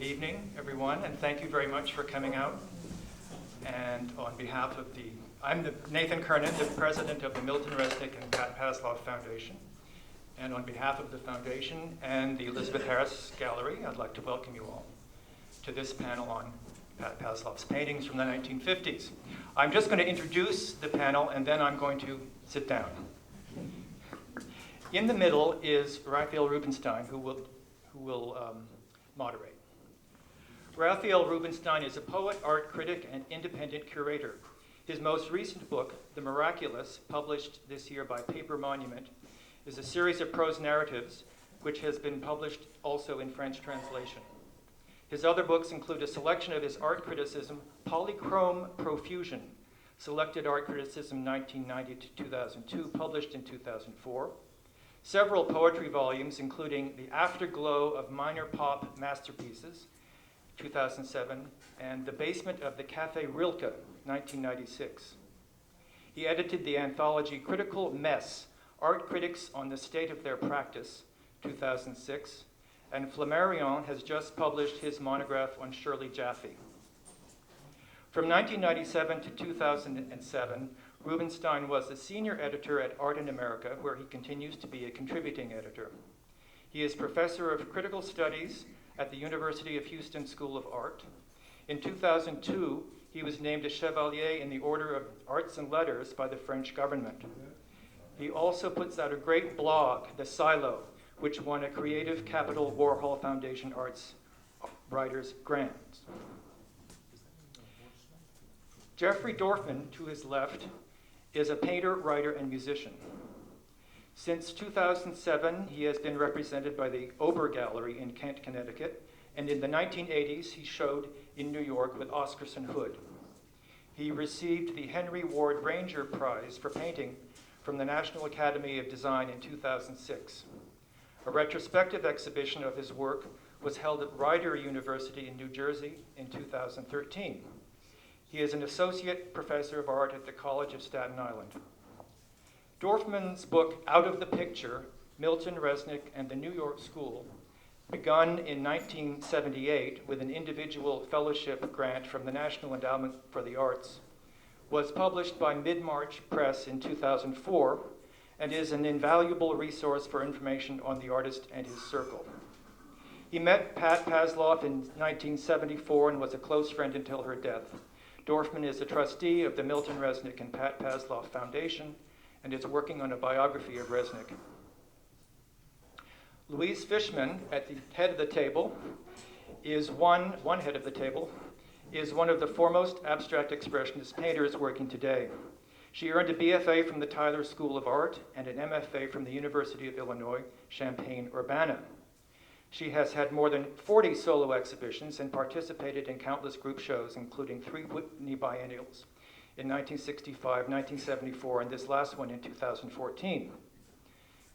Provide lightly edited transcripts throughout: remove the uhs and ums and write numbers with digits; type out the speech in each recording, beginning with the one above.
Good evening, everyone, and thank you very much for coming out. And on behalf of I'm Nathan Kernan, the president of the Milton Resnick and Pat Passlof Foundation. And on behalf of the foundation and the Elizabeth Harris Gallery, I'd like to welcome you all to this panel on Pat Passlof's paintings from the 1950s. I'm just going to introduce the panel, and then I'm going to sit down. In the middle is Raphael Rubinstein, who will moderate. Raphael Rubinstein is a poet, art critic, and independent curator. His most recent book, The Miraculous, published this year by Paper Monument, is a series of prose narratives which has been published also in French translation. His other books include a selection of his art criticism, Polychrome Profusion, Selected Art Criticism 1990 to 2002, published in 2004. Several poetry volumes, including The Afterglow of Minor Pop Masterpieces, 2007, and The Basement of the Café Rilke, 1996. He edited the anthology Critical Mess, Art Critics on the State of Their Practice, 2006, and Flammarion has just published his monograph on Shirley Jaffe. From 1997 to 2007, Rubinstein was the senior editor at Art in America, where he continues to be a contributing editor. He is professor of critical studies at the University of Houston School of Art. In 2002, he was named a Chevalier in the Order of Arts and Letters by the French government. He also puts out a great blog, The Silo, which won a Creative Capital Warhol Foundation Arts Writers Grant. Jeffrey Dorfman, to his left, is a painter, writer, and musician. Since 2007, he has been represented by the Ober Gallery in Kent, Connecticut, and in the 1980s, he showed in New York with Oscarson Hood. He received the Henry Ward Ranger Prize for painting from the National Academy of Design in 2006. A retrospective exhibition of his work was held at Rider University in New Jersey in 2013. He is an associate professor of art at the College of Staten Island. Dorfman's book, Out of the Picture, Milton Resnick and the New York School, begun in 1978 with an individual fellowship grant from the National Endowment for the Arts, was published by Mid-March Press in 2004 and is an invaluable resource for information on the artist and his circle. He met Pat Passlof in 1974 and was a close friend until her death. Dorfman is a trustee of the Milton Resnick and Pat Passlof Foundation and is working on a biography of Resnick. Louise Fishman, at the head of the table, is one head of the table, is one of the foremost abstract expressionist painters working today. She earned a BFA from the Tyler School of Art and an MFA from the University of Illinois, Champaign-Urbana. She has had more than 40 solo exhibitions and participated in countless group shows, including 3 Whitney Biennials in 1965, 1974, and this last one in 2014.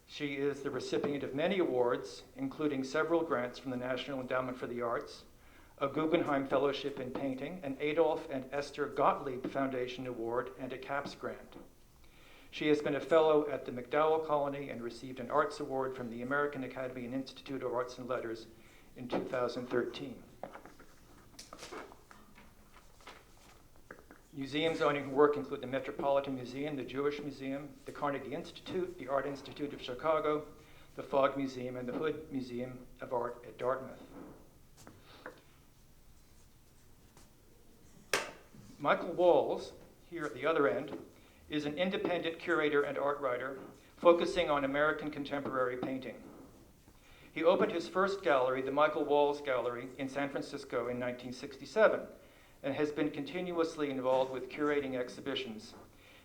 She is the recipient of many awards, including several grants from the National Endowment for the Arts, a Guggenheim Fellowship in Painting, an Adolf and Esther Gottlieb Foundation Award, and a CAPS grant. She has been a fellow at the MacDowell Colony and received an Arts Award from the American Academy and Institute of Arts and Letters in 2013. Museums owning her work include the Metropolitan Museum, the Jewish Museum, the Carnegie Institute, the Art Institute of Chicago, the Fogg Museum, and the Hood Museum of Art at Dartmouth. Michael Walls, here at the other end, is an independent curator and art writer focusing on American contemporary painting. He opened his first gallery, the Michael Walls Gallery, in San Francisco in 1967, and has been continuously involved with curating exhibitions,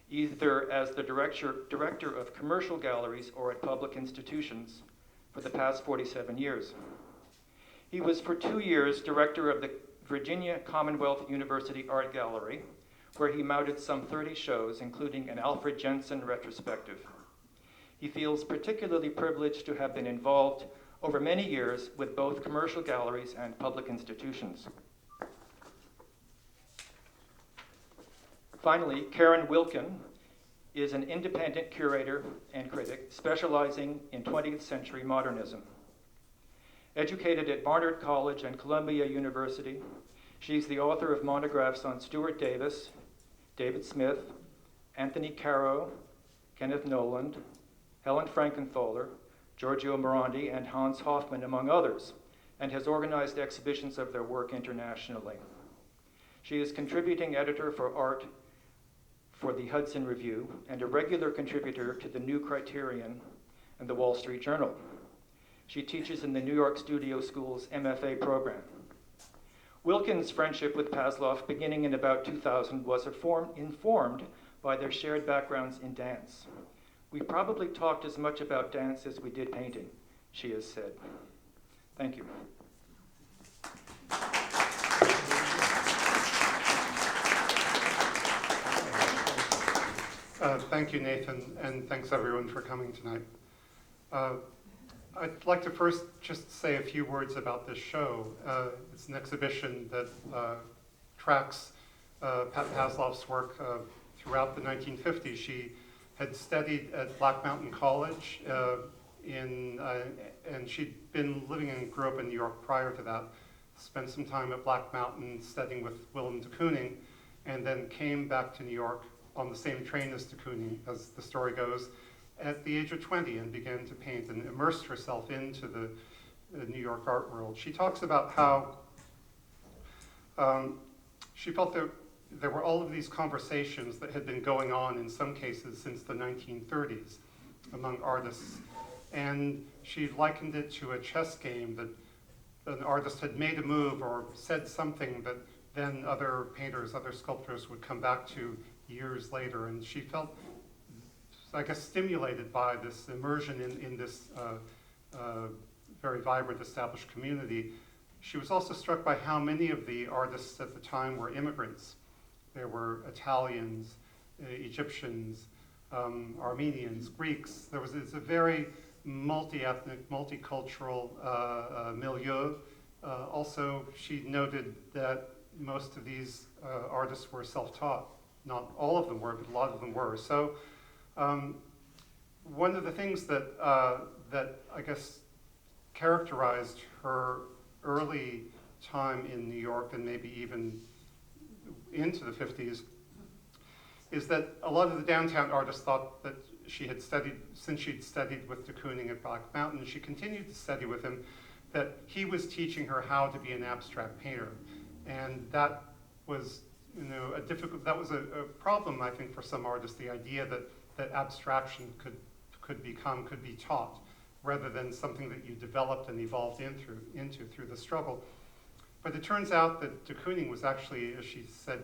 either as the director of commercial galleries or at public institutions for the past 47 years. He was for 2 years director of the Virginia Commonwealth University Art Gallery, where he mounted some 30 shows, including an Alfred Jensen retrospective. He feels particularly privileged to have been involved over many years with both commercial galleries and public institutions. Finally, Karen Wilkin is an independent curator and critic specializing in 20th century modernism. Educated at Barnard College and Columbia University, she's the author of monographs on Stuart Davis, David Smith, Anthony Caro, Kenneth Noland, Helen Frankenthaler, Giorgio Morandi, and Hans Hofmann, among others, and has organized exhibitions of their work internationally. She is contributing editor for art for the Hudson Review and a regular contributor to the New Criterion and the Wall Street Journal. She teaches in the New York Studio School's MFA program. Wilkins' friendship with Passlof, beginning in about 2000, was informed by their shared backgrounds in dance. We probably talked as much about dance as we did painting, she has said. Thank you. Thank you, Nathan, and thanks everyone for coming tonight. I'd like to first just say a few words about this show. It's an exhibition that tracks Pat Paslof's work throughout the 1950s. She had studied at Black Mountain College, and she'd been living and grew up in New York prior to that. Spent some time at Black Mountain studying with Willem de Kooning, and then came back to New York on the same train as de Kooning, as the story goes, at the age of 20, and began to paint and immersed herself into the New York art world. She talks about how she felt that there were all of these conversations that had been going on in some cases since the 1930s among artists. And she likened it to a chess game that an artist had made a move or said something that then other painters, other sculptors would come back to years later. And she felt, I guess, stimulated by this immersion in this very vibrant established community. She was also struck by how many of the artists at the time were immigrants. There were Italians, Egyptians, Armenians, Greeks. It's a very multi-ethnic, multicultural milieu. Also, she noted that most of these artists were self-taught. Not all of them were, but a lot of them were. So one of the things that I guess characterized her early time in New York, and maybe even into the 50s, is that a lot of the downtown artists thought that she had studied, since she'd studied with de Kooning at Black Mountain, she continued to study with him, that he was teaching her how to be an abstract painter. And that was, a problem, I think, for some artists, the idea that abstraction could be taught, rather than something that you developed and evolved into through the struggle. But it turns out that de Kooning was actually, as she said,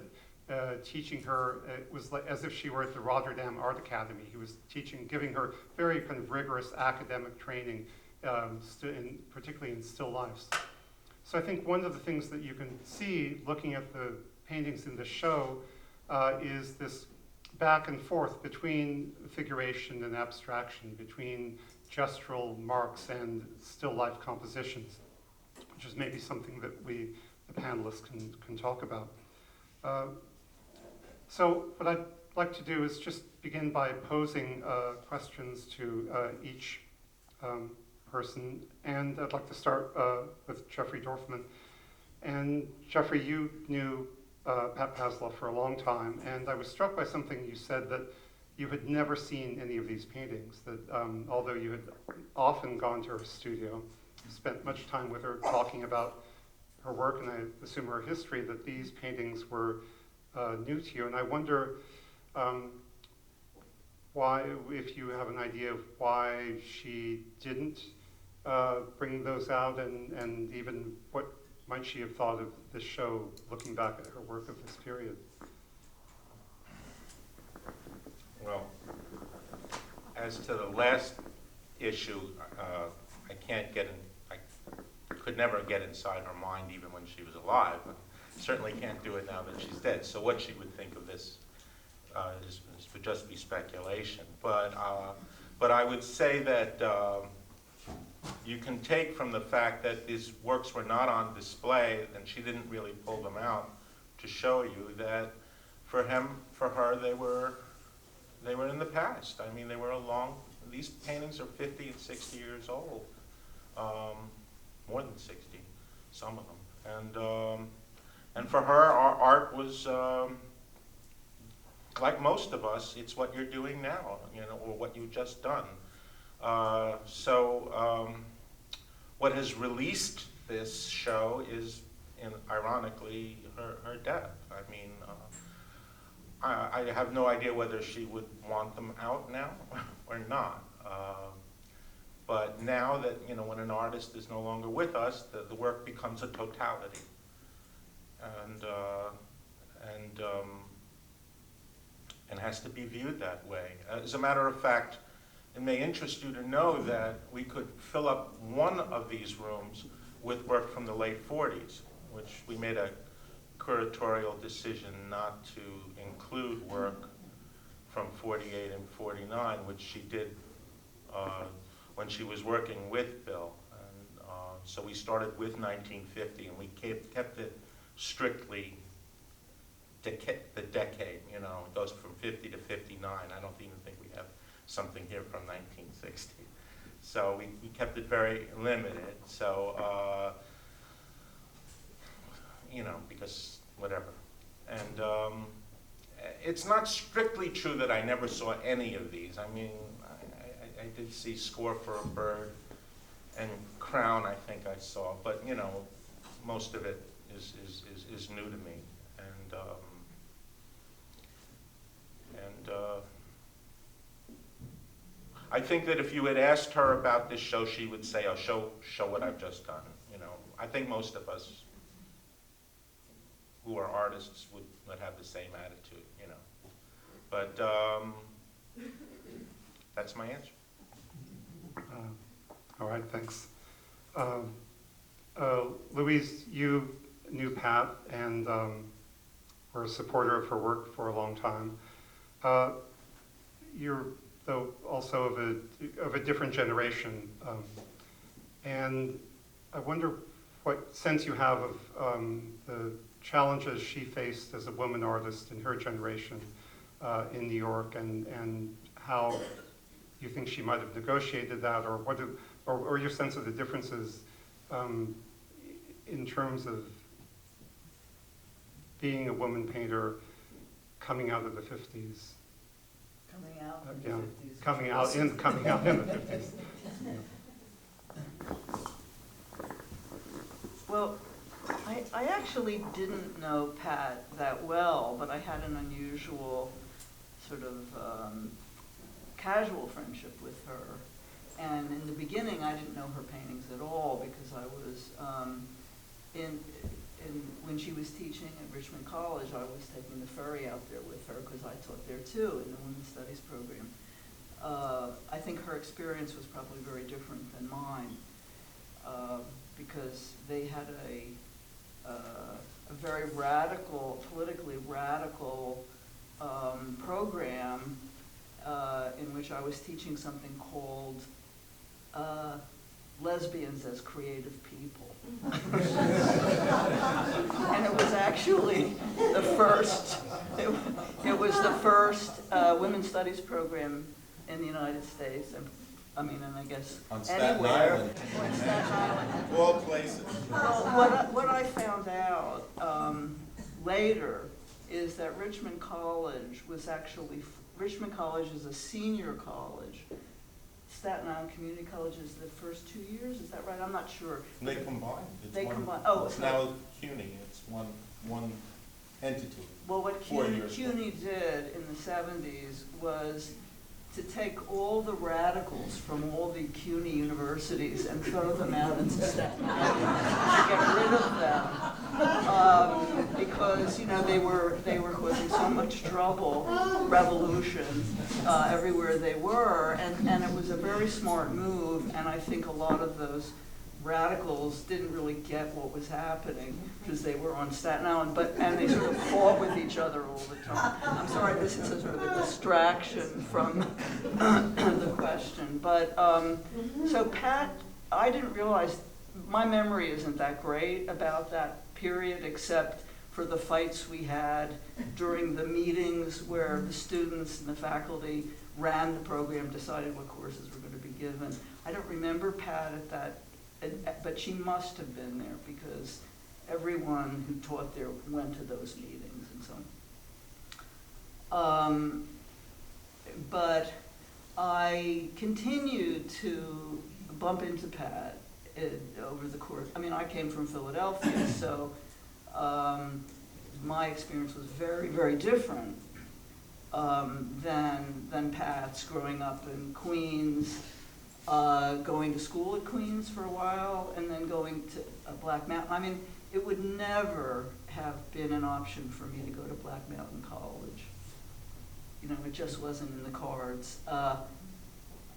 teaching her, it was like as if she were at the Rotterdam Art Academy. He was giving her very kind of rigorous academic training, particularly in still lifes. So I think one of the things that you can see looking at the paintings in the show is this back and forth between figuration and abstraction, between gestural marks and still life compositions, which is maybe something that we, the panelists, can talk about. So what I'd like to do is just begin by posing questions to each person, and I'd like to start with Jeffrey Dorfman. And Jeffrey, you knew Pat Passlof for a long time, and I was struck by something you said, that you had never seen any of these paintings, that although you had often gone to her studio, spent much time with her talking about her work, and I assume her history, that these paintings were new to you. And I wonder why, if you have an idea of why she didn't bring those out, and even what might she have thought of this show, looking back at her work of this period? Well, as to the last issue, I can't get in, I could never get inside her mind even when she was alive. I certainly can't do it now that she's dead. So what she would think of this would just be speculation. But I would say that you can take from the fact that these works were not on display, and she didn't really pull them out to show you that for her, they were in the past. I mean, these paintings are 50 and 60 years old. more than 60, some of them. And for her, our art was, like most of us, it's what you're doing now, you know, or what you've just done. What has released this show is, ironically, her death. I mean, I have no idea whether she would want them out now or not. But now that, you know, when an artist is no longer with us, the work becomes a totality. And has to be viewed that way. As a matter of fact, it may interest you to know that we could fill up one of these rooms with work from the late 40s, which we made a curatorial decision not to include work from 48 and 49, which she did when she was working with Bill. And so we started with 1950, and we kept it strictly the decade, you know. It goes from 50 to 59. I don't even think we have something here from 1960. So we kept it very limited. So, you know, because whatever. And it's not strictly true that I never saw any of these. I mean, I did see Score for a Bird and Crown, I think I saw. But, you know, most of it is new to me. And I think that if you had asked her about this show, she would say, "Oh, show what I've just done." You know, I think most of us who are artists would have the same attitude. You know, but that's my answer. All right, thanks. Louise, you knew Pat and were a supporter of her work for a long time. You're, though, also of a different generation, and I wonder what sense you have of the challenges she faced as a woman artist in her generation in New York, and how you think she might have negotiated that, or or your sense of the differences in terms of being a woman painter coming out of the 50s. Coming out in Yeah, the 50s. coming out in the 50s. Well, I actually didn't know Pat that well, but I had an unusual sort of casual friendship with her. And in the beginning, I didn't know her paintings at all because I was when she was teaching at Richmond College, I was taking the ferry out there with her because I taught there too in the Women's Studies program. I think her experience was probably very different than mine because they had a very radical, politically radical program in which I was teaching something called lesbians as creative people. And it was actually the first, it was the first women's studies program in the United States. And, I mean, and I guess On Staten anywhere. Island. On Staten Island. Of all places. Well, what I found out later is that Richmond College was actually, Richmond College is a senior college. Staten Island Community College is the first 2 years, is that right? I'm not sure. They combined. They combined. Oh, it's now CUNY. It's one entity. Well, what 4 years CUNY did in the 70s was to take all the radicals from all the CUNY universities and throw them out into Staten Island to get rid of them because, you know, they were causing so much trouble, revolution everywhere they were, and it was a very smart move, and I think a lot of those radicals didn't really get what was happening because they were on Staten Island, and they sort of fought with each other all the time. I'm sorry, this is a sort of a distraction from the question. But, so Pat, I didn't realize, my memory isn't that great about that period, except for the fights we had during the meetings where the students and the faculty ran the program, decided what courses were going to be given. I don't remember Pat at but she must have been there because everyone who taught there went to those meetings and so on. But I continued to bump into Pat over the course. I mean, I came from Philadelphia, so my experience was very, very different than Pat's growing up in Queens, going to school at Queens for a while, and then going to Black Mountain. I mean, it would never have been an option for me to go to Black Mountain College. You know, it just wasn't in the cards.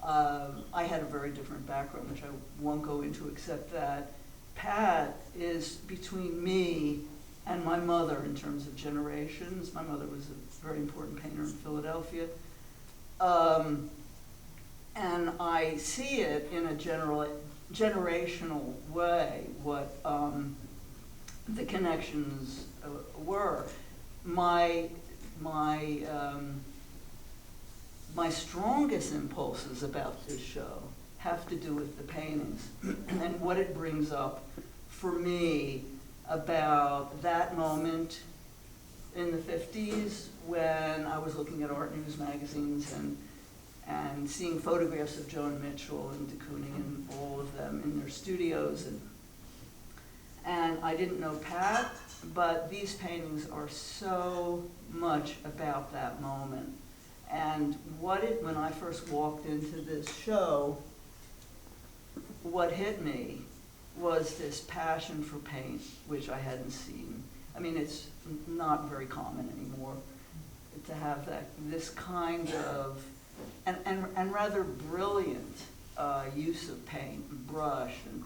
I had a very different background, which I won't go into, except that Pat is between me and my mother in terms of generations. My mother was a very important painter in Philadelphia. And I see it in a generational way, what the connections were. My strongest impulses about this show have to do with the paintings and what it brings up for me about that moment in the 50s when I was looking at art news magazines and seeing photographs of Joan Mitchell and de Kooning and all of them in their studios. And I didn't know Pat, but these paintings are so much about that moment. And when I first walked into this show, what hit me was this passion for paint, which I hadn't seen. I mean, it's not very common anymore to have this kind of, and rather brilliant use of paint and brush. And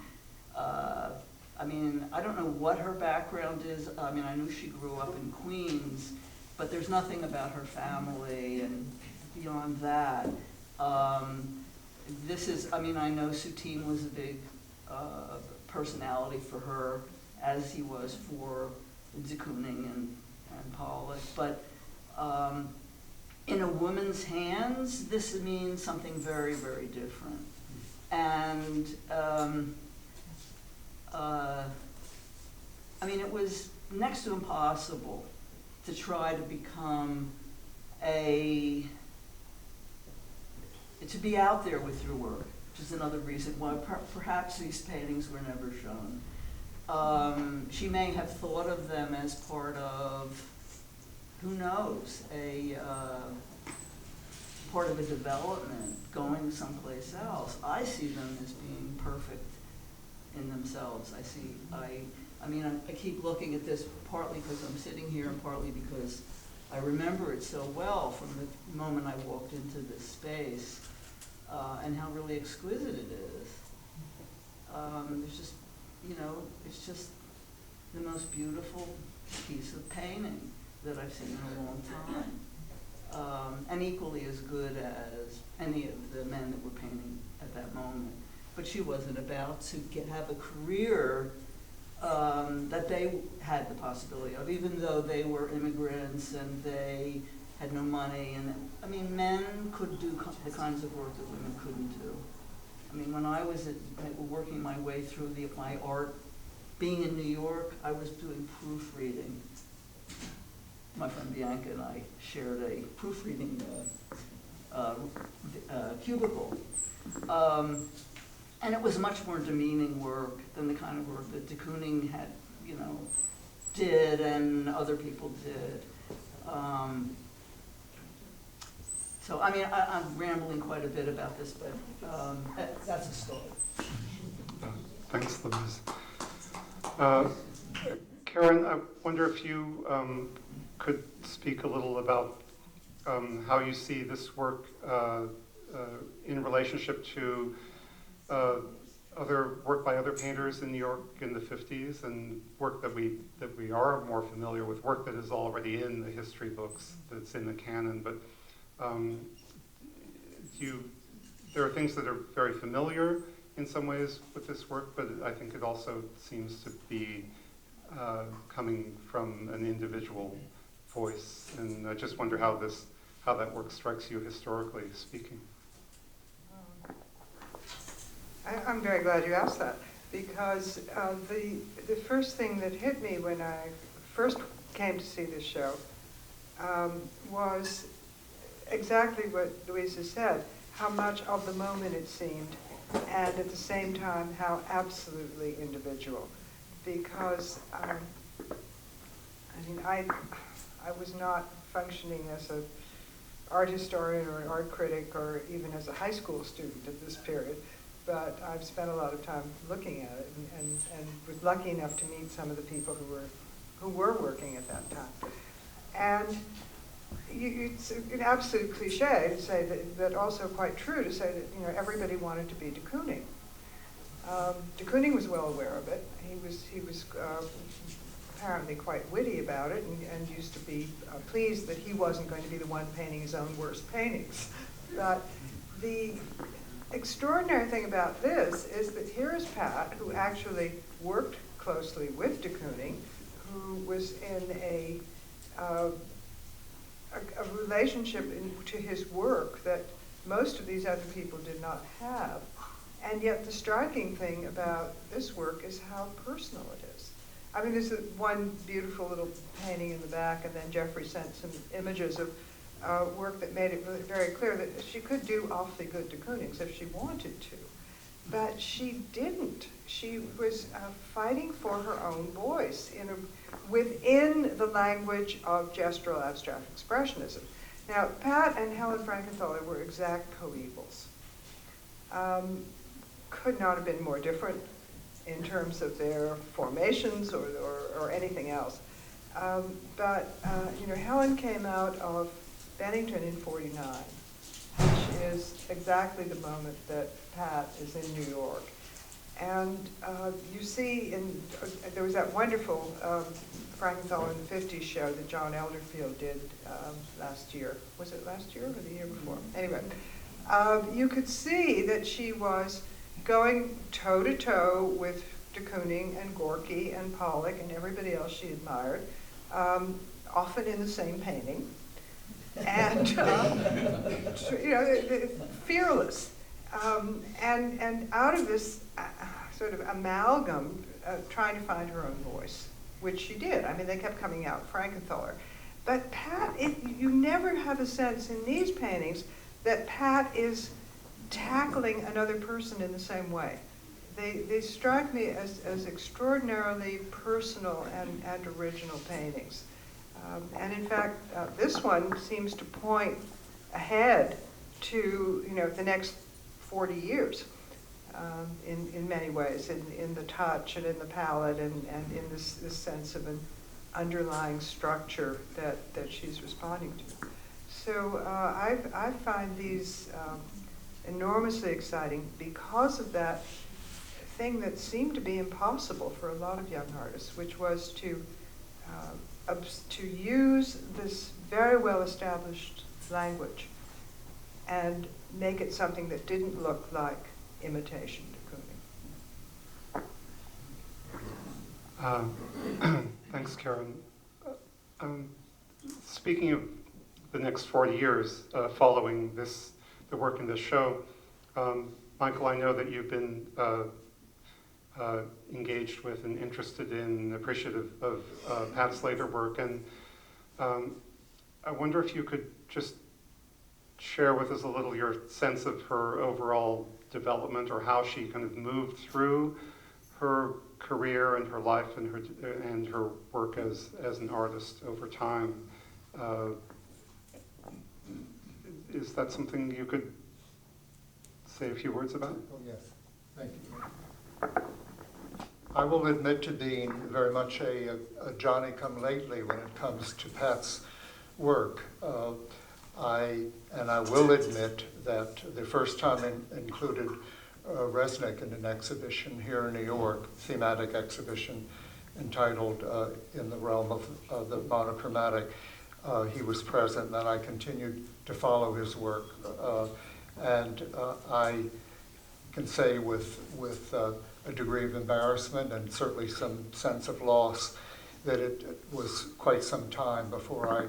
I mean, I don't know what her background is. I mean, I knew she grew up in Queens, but there's nothing about her family and beyond that. I mean, I know Soutine was a big personality for her, as he was for de Kooning and Pollock. But in a woman's hands, this means something very, very different. And I mean, it was next to impossible to try to become to be out there with your work, which is another reason why perhaps these paintings were never shown. She may have thought of them as part of, who knows, part of a development going someplace else. I see them as being perfect in themselves. I mean, I keep looking at this partly because I'm sitting here and partly because I remember it so well from the moment I walked into this space, and how really exquisite it is. It's just, you know, it's just the most beautiful piece of painting that I've seen in a long time. And equally as good as any of the men that were painting at that moment. But she wasn't about to have a career that they had the possibility of, even though they were immigrants and they had no money. And I mean, men could do the kinds of work that women couldn't do. I mean, when I was working my way through my art, being in New York, I was doing proofreading. My friend Bianca and I shared a proofreading cubicle. And it was much more demeaning work than the kind of work that de Kooning had, you know, did and other people did. So, I mean, I'm rambling quite a bit about this, but that's a story. Thanks, Louise. Karen, I wonder if you could speak a little about how you see this work in relationship to other work by other painters in New York in the 50s, and work that we are more familiar with, work that is already in the history books, that's in the canon. But there are things that are very familiar in some ways with this work, but I think it also seems to be coming from an individual voice. And I just wonder how that work strikes you historically speaking. I'm very glad you asked that, because the first thing that hit me when I first came to see this show was exactly what Louisa said, how much of the moment it seemed, and at the same time, how absolutely individual. Because, I mean, I was not functioning as an art historian or an art critic or even as a high school student at this period, but I've spent a lot of time looking at it and was lucky enough to meet some of the people who were working at that time. And it's an absolute cliche to say that, but also quite true to say that, you know, everybody wanted to be de Kooning. De Kooning was well aware of it. He was apparently quite witty about it and used to be pleased that he wasn't going to be the one painting his own worst paintings. But the extraordinary thing about this is that here is Pat, who actually worked closely with de Kooning, who was in a relationship to his work that most of these other people did not have. And yet the striking thing about this work is how personal it is. I mean, there's one beautiful little painting in the back, and then Jeffrey sent some images of work that made it really very clear that she could do awfully good de Koonings if she wanted to. But she didn't. She was fighting for her own voice within the language of gestural abstract expressionism. Now, Pat and Helen Frankenthaler were exact co-equals. Could not have been more different in terms of their formations or anything else. But you know, Helen came out of Bennington in '49, which is exactly the moment that Pat is in New York. And you see, there was that wonderful Frankenthaler in the 50s show that John Elderfield did last year. Was it last year or the year before? Anyway, you could see that she was going toe-to-toe with de Kooning and Gorky and Pollock and everybody else she admired, often in the same painting, and you know, fearless. And out of this sort of amalgam, trying to find her own voice, which she did. I mean, they kept coming out, Frankenthaler. But Pat, you never have a sense in these paintings that Pat is tackling another person in the same way. They strike me as extraordinarily personal and original paintings. And in fact, this one seems to point ahead to, you know, the next 40 years in many ways, in the touch and in the palette and in this sense of an underlying structure that she's responding to. So I find these enormously exciting because of that thing that seemed to be impossible for a lot of young artists, which was to use this very well-established language and make it something that didn't look like imitation de Kooning. Thanks, Karen. Speaking of the next 40 years following the work in this show, Michael, I know that you've been engaged with and interested in and appreciative of Pat's later work, and I wonder if you could just share with us a little your sense of her overall development, or how she kind of moved through her career and her life and her work as an artist over time. Is that something you could say a few words about? Oh, yes. Thank you. I will admit to being very much a Johnny-come-lately when it comes to Pat's work. I will admit that the first time I included Resnick in an exhibition here in New York, thematic exhibition entitled In the Realm of the Monochromatic, he was present, and I continued to follow his work. I can say with a degree of embarrassment and certainly some sense of loss that it was quite some time before I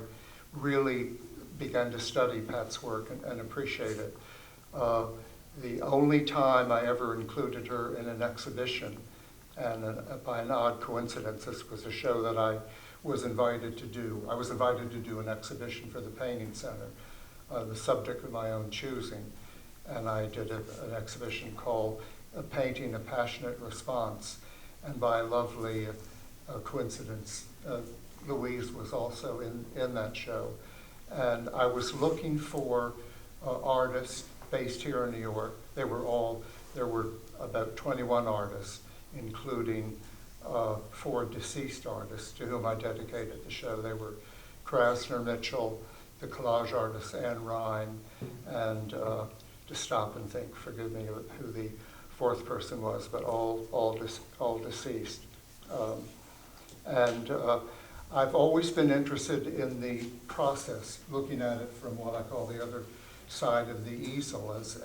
really began to study Pat's work and appreciate it. The only time I ever included her in an exhibition And by an odd coincidence, this was a show that I was invited to do. I was invited to do an exhibition for the Painting Center, the subject of my own choosing. And I did an exhibition called Painting a Passionate Response. And by a lovely coincidence, Louise was also in that show. And I was looking for artists based here in New York. There were about 21 artists, including 4 deceased artists to whom I dedicated the show. They were Krasner Mitchell, the collage artist Anne Ryan, and to stop and think, forgive me who the 4th person was, but all deceased. I've always been interested in the process, looking at it from what I call the other side of the easel as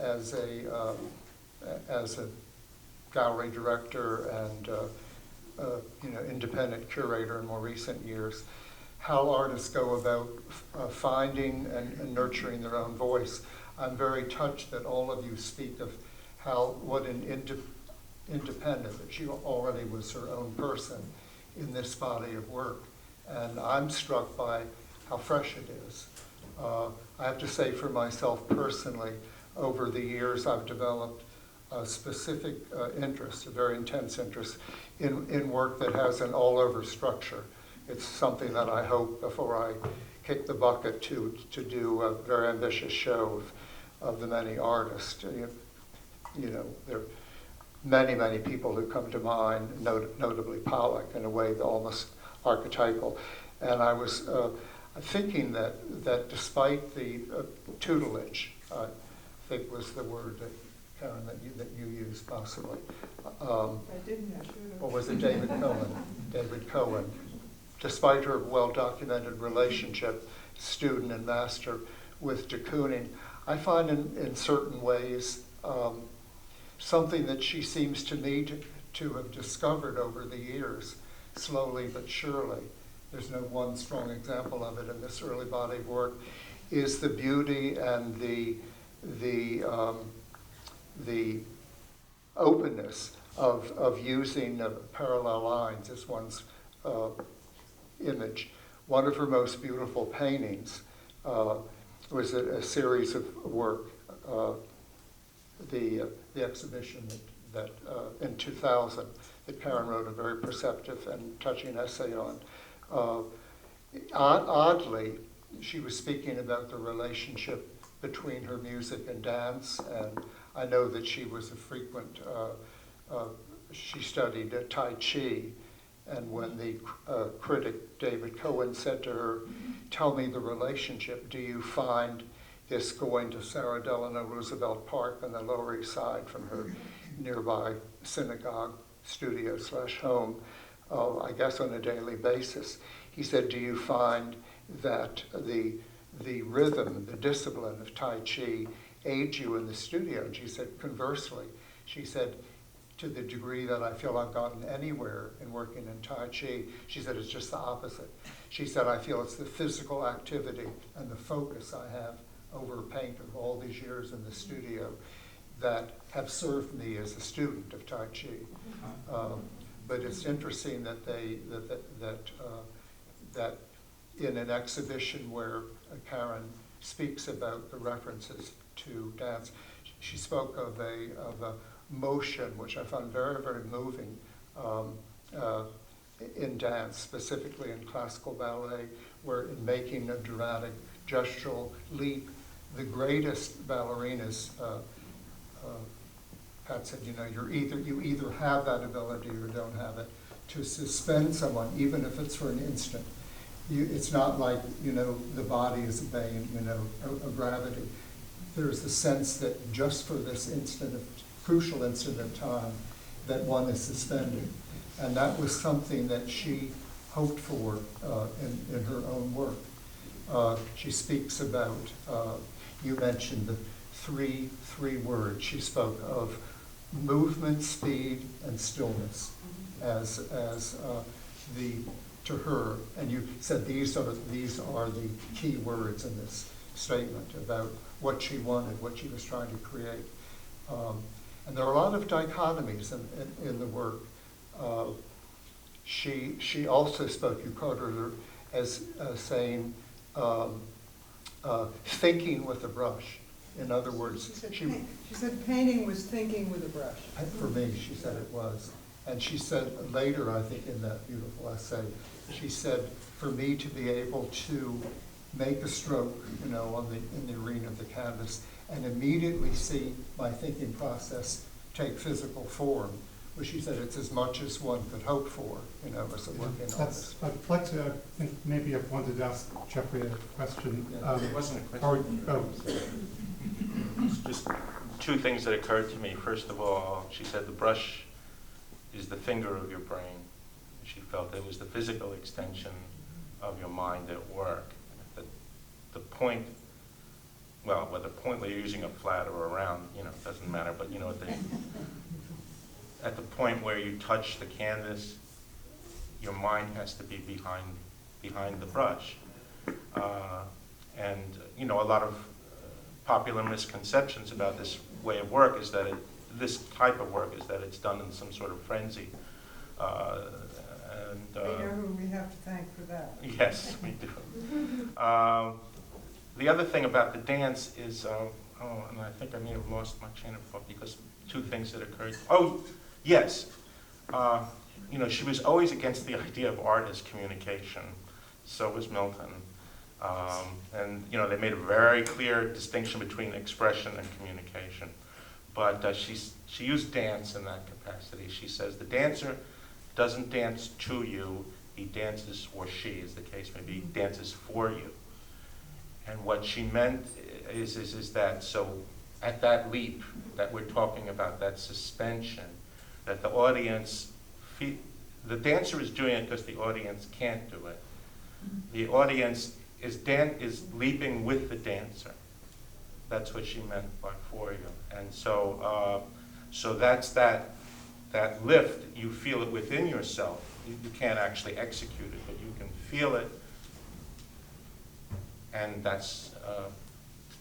a gallery director and independent curator in more recent years, how artists go about finding and nurturing their own voice. I'm very touched that all of you speak of what an independent, that she already was her own person in this body of work. And I'm struck by how fresh it is. I have to say for myself personally, over the years I've developed a specific interest, a very intense interest in work that has an all-over structure. It's something that I hope before I kick the bucket to do a very ambitious show of the many artists. There are many people who come to mind, notably Pollock, in a way almost archetypal. And I was thinking that despite the tutelage, I think was the word that, Karen, that you used possibly. I didn't, I should have. Or was it David Cohen? David Cohen. Despite her well-documented relationship, student and master, with de Kooning, I find in certain ways something that she seems to me to have discovered over the years, slowly but surely. There's no one strong example of it in this early body of work, is the beauty and the openness of using parallel lines as one's image. One of her most beautiful paintings was a series of work, the exhibition that in 2000 that Karen wrote a very perceptive and touching essay on. Oddly, she was speaking about the relationship between her music and dance, and I know that she was a frequent, she studied Tai Chi, and when the critic David Cohen said to her, "Tell me the relationship, do you find this going to Sarah Delano Roosevelt Park on the Lower East Side from her nearby synagogue studio / home, I guess on a daily basis?" He said, "Do you find that the rhythm, the discipline of Tai Chi aids you in the studio?" And she said, conversely, she said, "To the degree that I feel I've gotten anywhere in working in Tai Chi," she said, "it's just the opposite." She said, "I feel it's the physical activity and the focus I have over paint of all these years in the studio that have served me as a student of Tai Chi." But it's interesting that that in an exhibition where Karen speaks about the references to dance, she spoke of a motion which I found very, very moving in dance, specifically in classical ballet, where in making a dramatic gestural leap, the greatest ballerinas, Pat said, you either have that ability or don't have it, to suspend someone, even if it's for an instant. It's not like, the body is obeying, a gravity. There's the sense that just for this crucial instant of time, that one is suspended. And that was something that she hoped for in her own work. She speaks about, you mentioned the three words. She spoke of movement, speed, and stillness as to her, and you said these are the key words in this statement about what she wanted, what she was trying to create. And there are a lot of dichotomies in the work. She also spoke, you quoted her as saying, thinking with a brush. In other words, She said painting was thinking with a brush. for me, she said it was. And she said later, I think in that beautiful essay, she said, for me to be able to make a stroke, you know, in the arena of the canvas, and immediately see my thinking process take physical form, well, she said it's as much as one could hope for, you know, as a working artist. I'd like to, I think maybe I wanted to ask Jeffrey a question. It wasn't a question. It's just two things that occurred to me. First of all, she said the brush is the finger of your brain. She felt it was the physical extension of your mind at work. The point, well, whether point you're using a flat or a round, you know, it doesn't matter, but you know, at the point where you touch the canvas, your mind has to be behind the brush. And you know, a lot of popular misconceptions about this way of work is that this type of work is that it's done in some sort of frenzy. We know who we have to thank for that. Yes, we do. The other thing about the dance is, and I think I may have lost my chain of thought because two things that occurred. Oh, yes. You know, she was always against the idea of art as communication. So was Milton. And, you know, they made a very clear distinction between expression and communication. But she used dance in that capacity. She says the dancer doesn't dance to you, he dances, or she, as the case may be, dances for you. And what she meant is that, so at that leap that we're talking about, that suspension, that the audience, the dancer is doing it because the audience can't do it. The audience is leaping with the dancer. That's what she meant by for you. And so, so that's that lift. You feel it within yourself. You can't actually execute it, but you can feel it. And that's,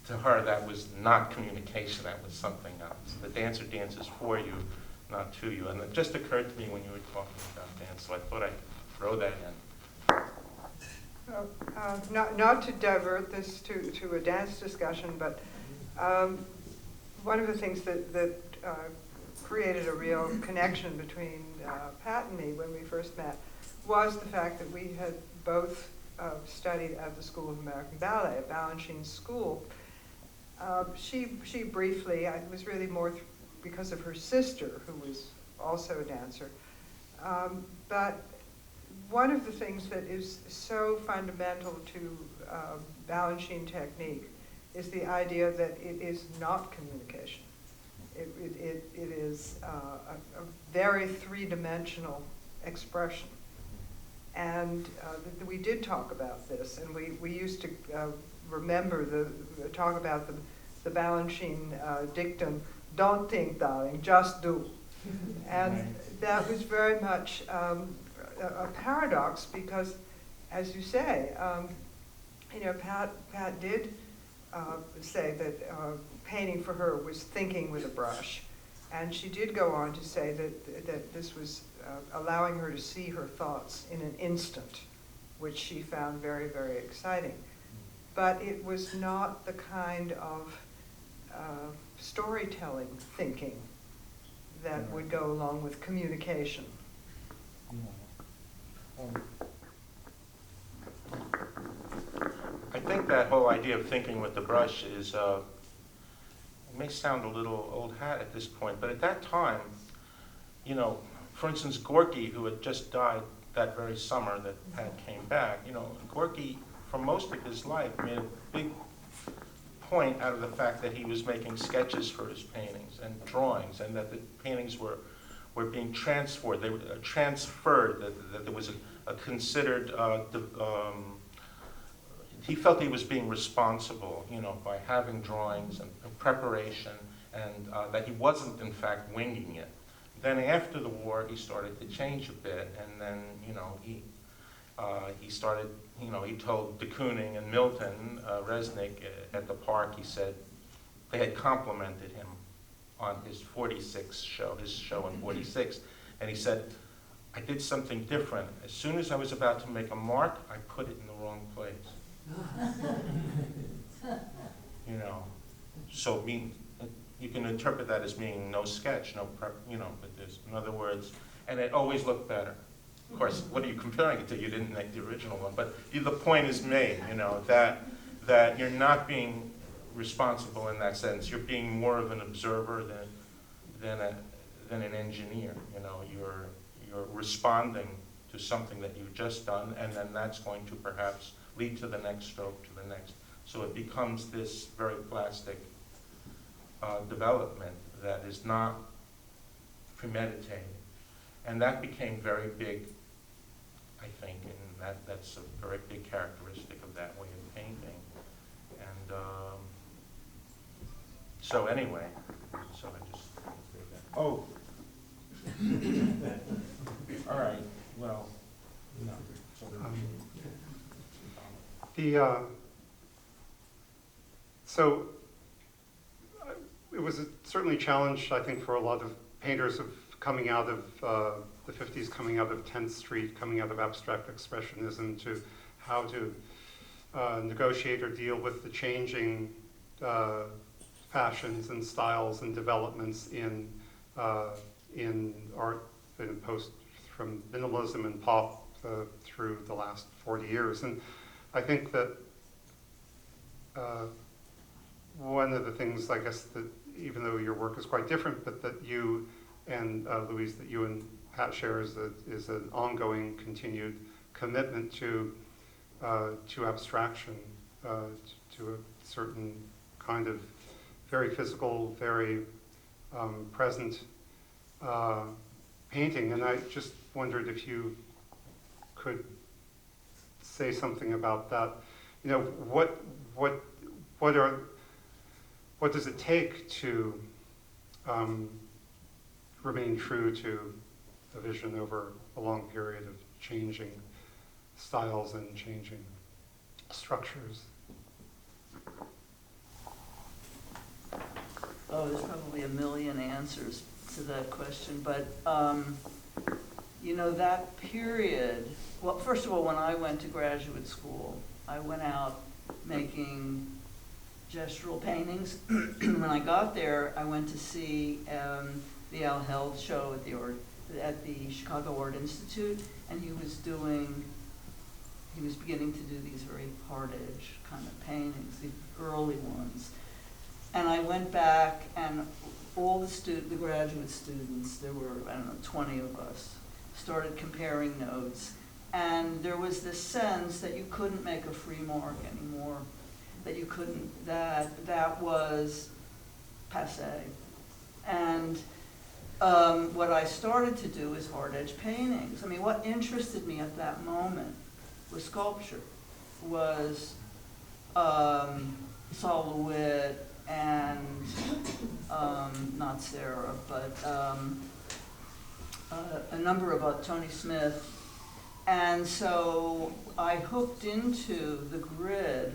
to her, that was not communication, that was something else. The dancer dances for you, not to you. And it just occurred to me when you were talking about dance, so I thought I'd throw that in. Not to divert this to a dance discussion, but one of the things that created a real connection between Pat and me when we first met was the fact that we had both studied at the School of American Ballet, at Balanchine School. She briefly, it was really more because of her sister, who was also a dancer. But one of the things that is so fundamental to Balanchine technique is the idea that it is not communication. It is a very three-dimensional expression. And we did talk about this, and we used to talk about the Balanchine dictum, don't think, darling, just do. And that was very much a paradox because, as you say, you know, Pat did say that painting for her was thinking with a brush, and she did go on to say that this was allowing her to see her thoughts in an instant, which she found very, very exciting. But it was not the kind of storytelling thinking that would go along with communication. I think that whole idea of thinking with the brush is, it may sound a little old hat at this point, but at that time, you know, for instance, Gorky, who had just died that very summer that Pat came back, you know, Gorky, for most of his life, made a big point out of the fact that he was making sketches for his paintings and drawings, and that the paintings were being transferred. They were transferred. That there was a considered. He felt he was being responsible, you know, by having drawings and preparation, and that he wasn't, in fact, winging it. Then after the war, he started to change a bit, and then, you know, he started, you know, he told de Kooning and Milton Resnick at the park, he said, they had complimented him on his 46 show, his show in 46, and he said, I did something different. As soon as I was about to make a mark, I put it in the wrong place. You know, so you can interpret that as meaning no sketch, no prep, you know, but there's, in other words, and it always looked better. Of course, what are you comparing it to? You didn't make the original one, but the point is made, you know, that you're not being responsible in that sense. You're being more of an observer than an engineer. You know, you're responding to something that you've just done, and then that's going to perhaps lead to the next stroke, to the next. So it becomes this very plastic development that is not premeditated. And that became very big, I think, and that's a very big characteristic of that way of painting. And so anyway, so I just did that. Oh. All right, well, no. So So it was certainly a challenge, I think, for a lot of painters of coming out of the 50s, coming out of 10th Street, coming out of abstract expressionism, to how to negotiate or deal with the changing fashions and styles and developments in art, in post, from minimalism and pop through the last 40 years. And I think that one of the things, I guess, that even though your work is quite different, but that you and Louise, that you and Pat share is an ongoing, continued commitment to abstraction, to a certain kind of very physical, very present painting. And I just wondered if you could say something about that. You know, what does it take to remain true to a vision over a long period of changing styles and changing structures? Oh, there's probably a million answers to that question, but you know, that period, well, first of all, when I went to graduate school, I went out making gestural paintings. When I got there, I went to see the Al Held show at the Chicago Art Institute, and he was beginning to do these very hard edge kind of paintings, the early ones. And I went back, and all the graduate students, there were, I don't know, 20 of us, started comparing notes. And there was this sense that you couldn't make a free mark anymore, that you couldn't, that was passé. And what I started to do is hard edge paintings. I mean, what interested me at that moment was sculpture, was Sol LeWitt and not Sarah, but a number of Tony Smith. And so I hooked into the grid,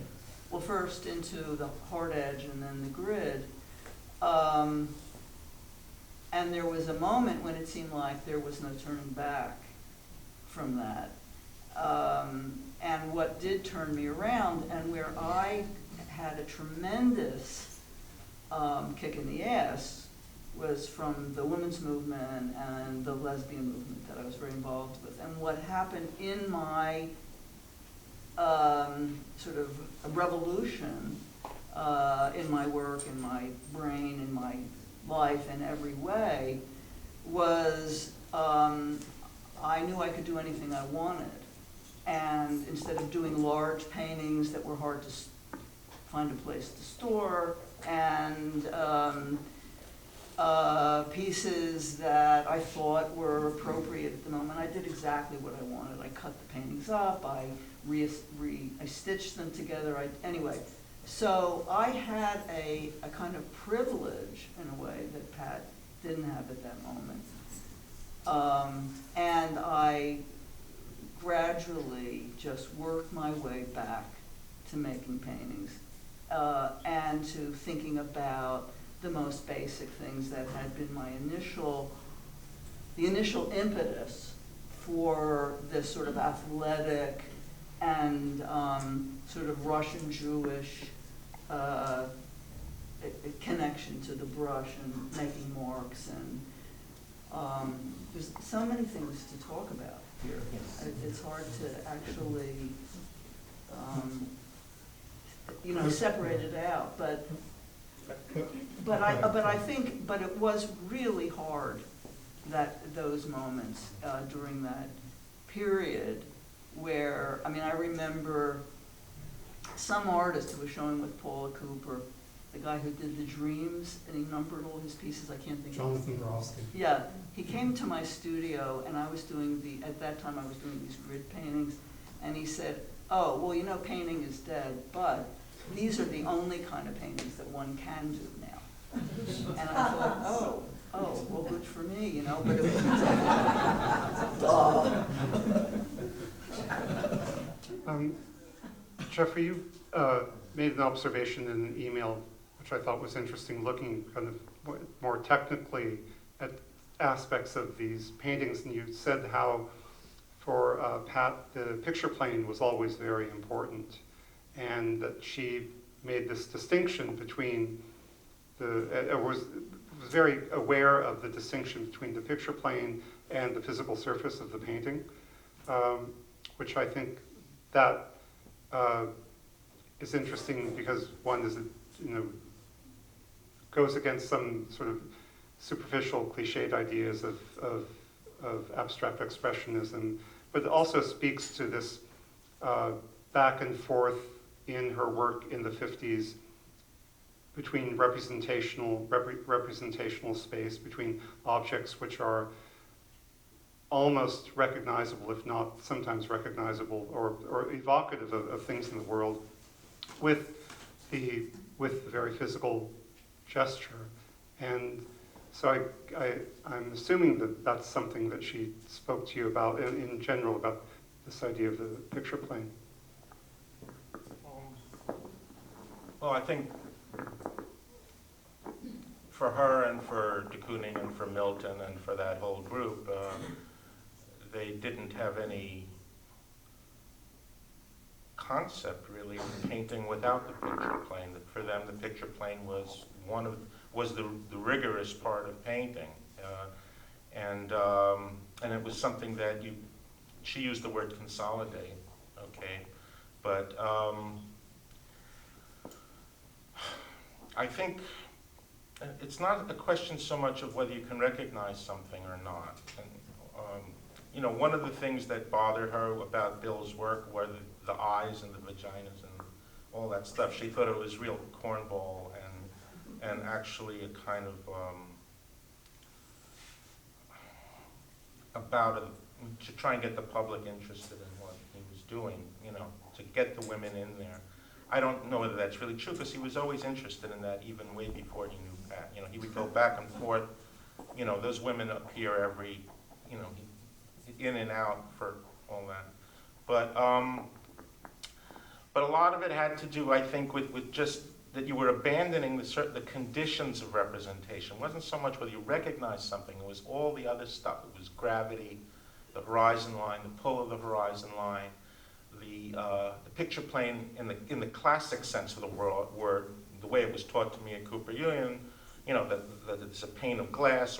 well, first into the hard edge and then the grid. And there was a moment when it seemed like there was no turning back from that. And what did turn me around, and where I had a tremendous kick in the ass, was from the women's movement and the lesbian movement that I was very involved with. And what happened in my sort of a revolution in my work, in my brain, in my life in every way, was I knew I could do anything I wanted. And instead of doing large paintings that were hard to find a place to store, and pieces that I thought were appropriate at the moment, I did exactly what I wanted. I cut the paintings up, I stitched them together. Anyway, so I had a kind of privilege in a way that Pat didn't have at that moment. And I gradually just worked my way back to making paintings and to thinking about the most basic things that had been the initial impetus for this sort of athletic and sort of Russian Jewish connection to the brush and making marks, and there's so many things to talk about here. It's hard to actually separate it out, but I think it was really hard, those moments during that period where, I remember some artist who was showing with Paula Cooper, the guy who did the Dreams, and he numbered all his pieces. I can't think of his name. Jonathan Borowski. Yeah, he came to my studio, and I was doing at that time I was doing these grid paintings, and he said, "Oh, well, painting is dead, but these are the only kind of paintings that one can do now." And I thought, oh, well, good for me, but it was Jeffrey, you made an observation in an email, which I thought was interesting, looking kind of more technically at aspects of these paintings, and you said how for Pat, the picture plane was always very important, and that she made this distinction between was very aware of the distinction between the picture plane and the physical surface of the painting, which I think that is interesting because one is, goes against some sort of superficial cliched ideas of abstract expressionism, but it also speaks to this back and forth in her work in the 50s between representational space, between objects which are almost recognizable, if not sometimes recognizable, or evocative of things in the world, with the very physical gesture. And so I'm assuming that that's something that she spoke to you about in general, about this idea of the picture plane. Well, I think for her and for de Kooning and for Milton and for that whole group, they didn't have any concept really of painting without the picture plane. That for them, the picture plane was the rigorous part of painting, and it was something that she used the word consolidate, okay, but I think it's not a question so much of whether you can recognize something or not. And, one of the things that bothered her about Bill's work were the eyes and the vaginas and all that stuff. She thought it was real cornball and actually a kind of to try and get the public interested in what he was doing, to get the women in there. I don't know whether that's really true, because he was always interested in that even way before he knew Pat. He would go back and forth, those women appear every, in and out for all that. But a lot of it had to do, I think, with just that you were abandoning the conditions of representation. It wasn't so much whether you recognized something, it was all the other stuff. It was gravity, the horizon line, the pull of the horizon line, the picture plane in the classic sense of the word, the way it was taught to me at Cooper Union, that it's a pane of glass,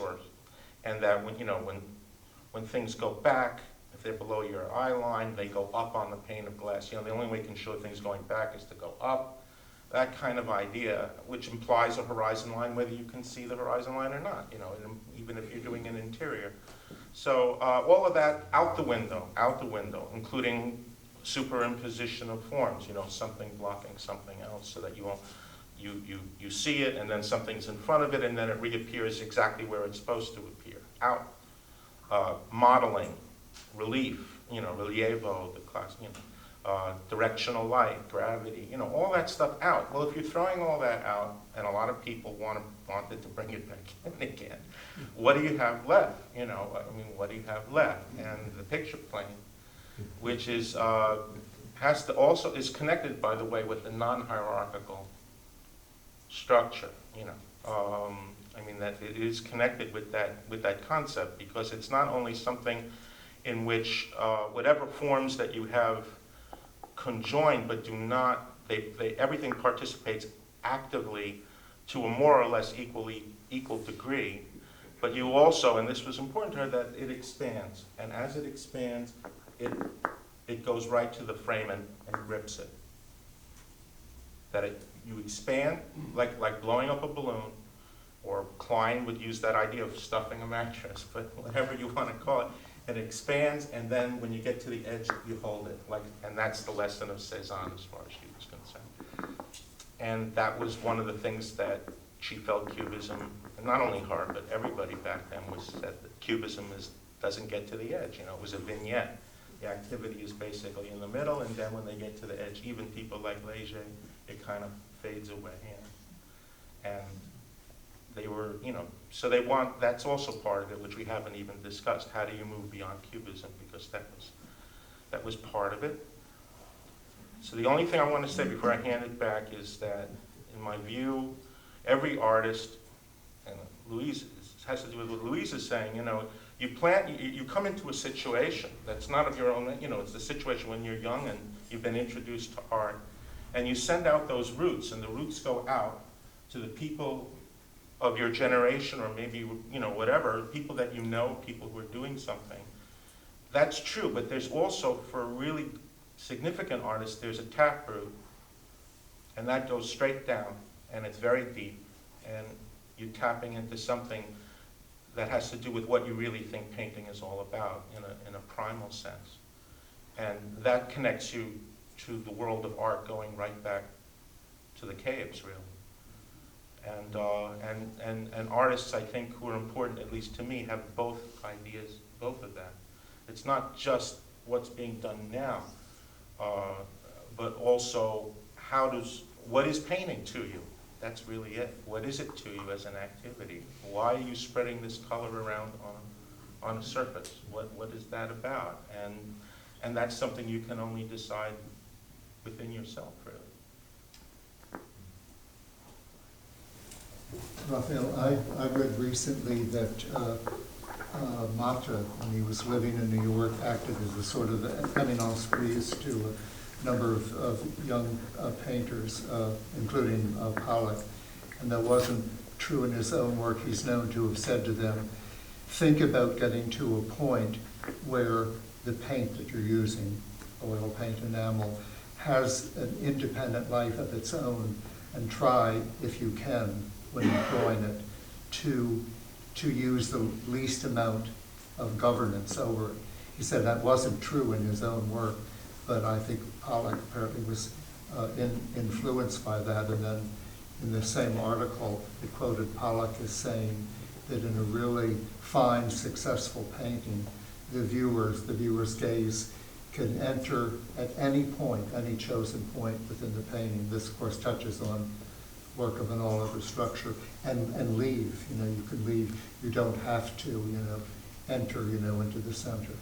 and that when things go back, if they're below your eye line, they go up on the pane of glass. The only way you can show things going back is to go up. That kind of idea, which implies a horizon line, whether you can see the horizon line or not, even if you're doing an interior. So all of that out the window, including superimposition of forms, something blocking something else, so that you see it, and then something's in front of it, and then it reappears exactly where it's supposed to appear. Out. Modeling, relief, relievo, the class, directional light, gravity, all that stuff out. Well, if you're throwing all that out, and a lot of people wanted to bring it back in again, what do you have left? What do you have left? And the picture plane, which is is connected, by the way, with the non-hierarchical structure. That it is connected with that concept, because it's not only something. in which whatever forms that you have conjoined but do not, everything participates actively to a more or less equal degree, but you also, and this was important to her, that it expands, and as it expands, it goes right to the frame and grips it. That you expand, like blowing up a balloon, or Klein would use that idea of stuffing a mattress, but whatever you want to call it, it expands, and then when you get to the edge, you hold it. And that's the lesson of Cézanne as far as she was concerned. And that was one of the things that she felt Cubism, and not only her, but everybody back then, was that Cubism doesn't get to the edge. It was a vignette. The activity is basically in the middle, and then when they get to the edge, even people like Léger, it kind of fades away. And they were, so that's also part of it, which we haven't even discussed. How do you move beyond Cubism? Because that was part of it. So the only thing I want to say before I hand it back is that, in my view, every artist, and Louise has to do with what Louise is saying, you come into a situation that's not of your own, it's the situation when you're young and you've been introduced to art, and you send out those roots, and the roots go out to the people of your generation, or maybe, whatever, people that people who are doing something. That's true, but there's also, for really significant artists, there's a taproot, and that goes straight down, and it's very deep, and you're tapping into something that has to do with what you really think painting is all about in a primal sense. And that connects you to the world of art going right back to the caves, really. And artists, I think, who are important, at least to me, have both ideas, both of that. It's not just what's being done now, but also what is painting to you? That's really it. What is it to you as an activity? Why are you spreading this color around on a surface? What is that about? And that's something you can only decide within yourself, really. Raphael, I read recently that Mata, when he was living in New York, acted as a sort of eminence grise to a number of young painters, including Pollock. And that wasn't true in his own work. He's known to have said to them, think about getting to a point where the paint that you're using, oil paint, enamel, has an independent life of its own, and try, if you can, when employing it, to use the least amount of governance over it. He said that wasn't true in his own work, but I think Pollock apparently was influenced by that. And then in the same article, it quoted Pollock as saying that in a really fine, successful painting, the viewer's gaze can enter at any point, any chosen point within the painting. This, of course, touches on work of an all-over structure, and leave. You can leave. You don't have to, enter, into the center.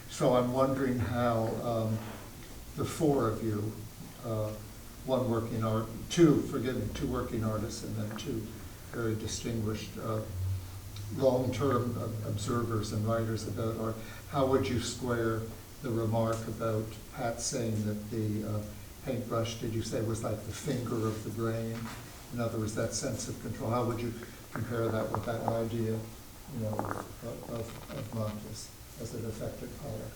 So I'm wondering how the four of you, two working artists, and then two very distinguished long-term observers and writers about art, how would you square the remark about Pat saying that the paintbrush, did you say, was like the finger of the brain? In other words, that sense of control. How would you compare that with that idea, of Montes as it affected Pollock?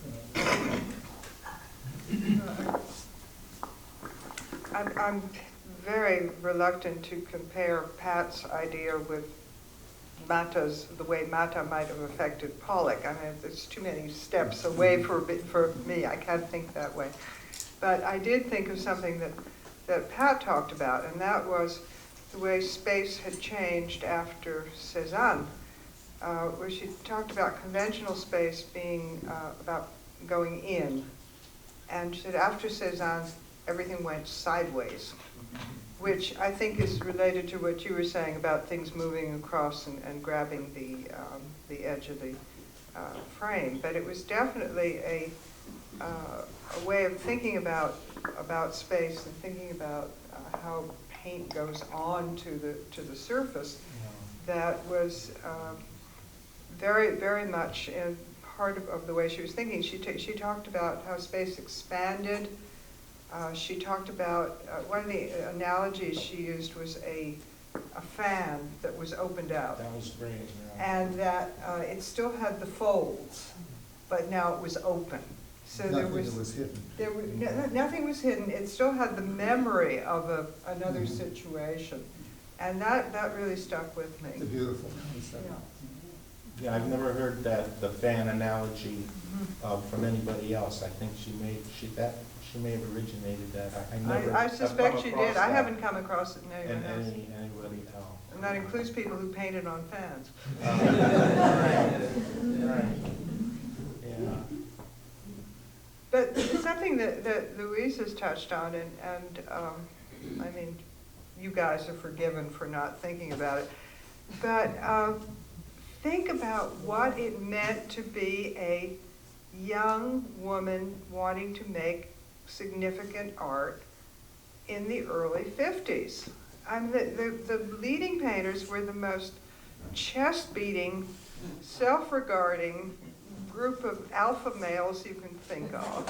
I'm very reluctant to compare Pat's idea with the way Mata might have affected Pollock. I mean, there's too many steps away for me. I can't think that way. But I did think of something that Pat talked about, and that was the way space had changed after Cézanne, where she talked about conventional space being about going in. And she said after Cézanne, everything went sideways, which I think is related to what you were saying about things moving across and grabbing the edge of the frame. But it was definitely a way of thinking about space and thinking about how paint goes on to the surface that was very, very much in part of the way she was thinking. She talked about how space expanded. She talked about, one of the analogies she used was a fan that was opened out. That was great, yeah. And that it still had the folds, but now it was open. So Nothing was hidden. Nothing was hidden. It still had the memory of another situation. And that really stuck with me. It's a beautiful concept. Yeah. Yeah, I've never heard the fan analogy from anybody else. I think she may have originated that. I never I have suspect come she across did. I that haven't come across it in in anyone else. anybody else. And that includes people who painted on fans. Right. Yeah. But it's something that Louise has touched on, and I mean, you guys are forgiven for not thinking about it. But think about what it meant to be a young woman wanting to make significant art in the early 50s. I mean, the leading painters were the most chest-beating, self-regarding group of alpha males you can think of.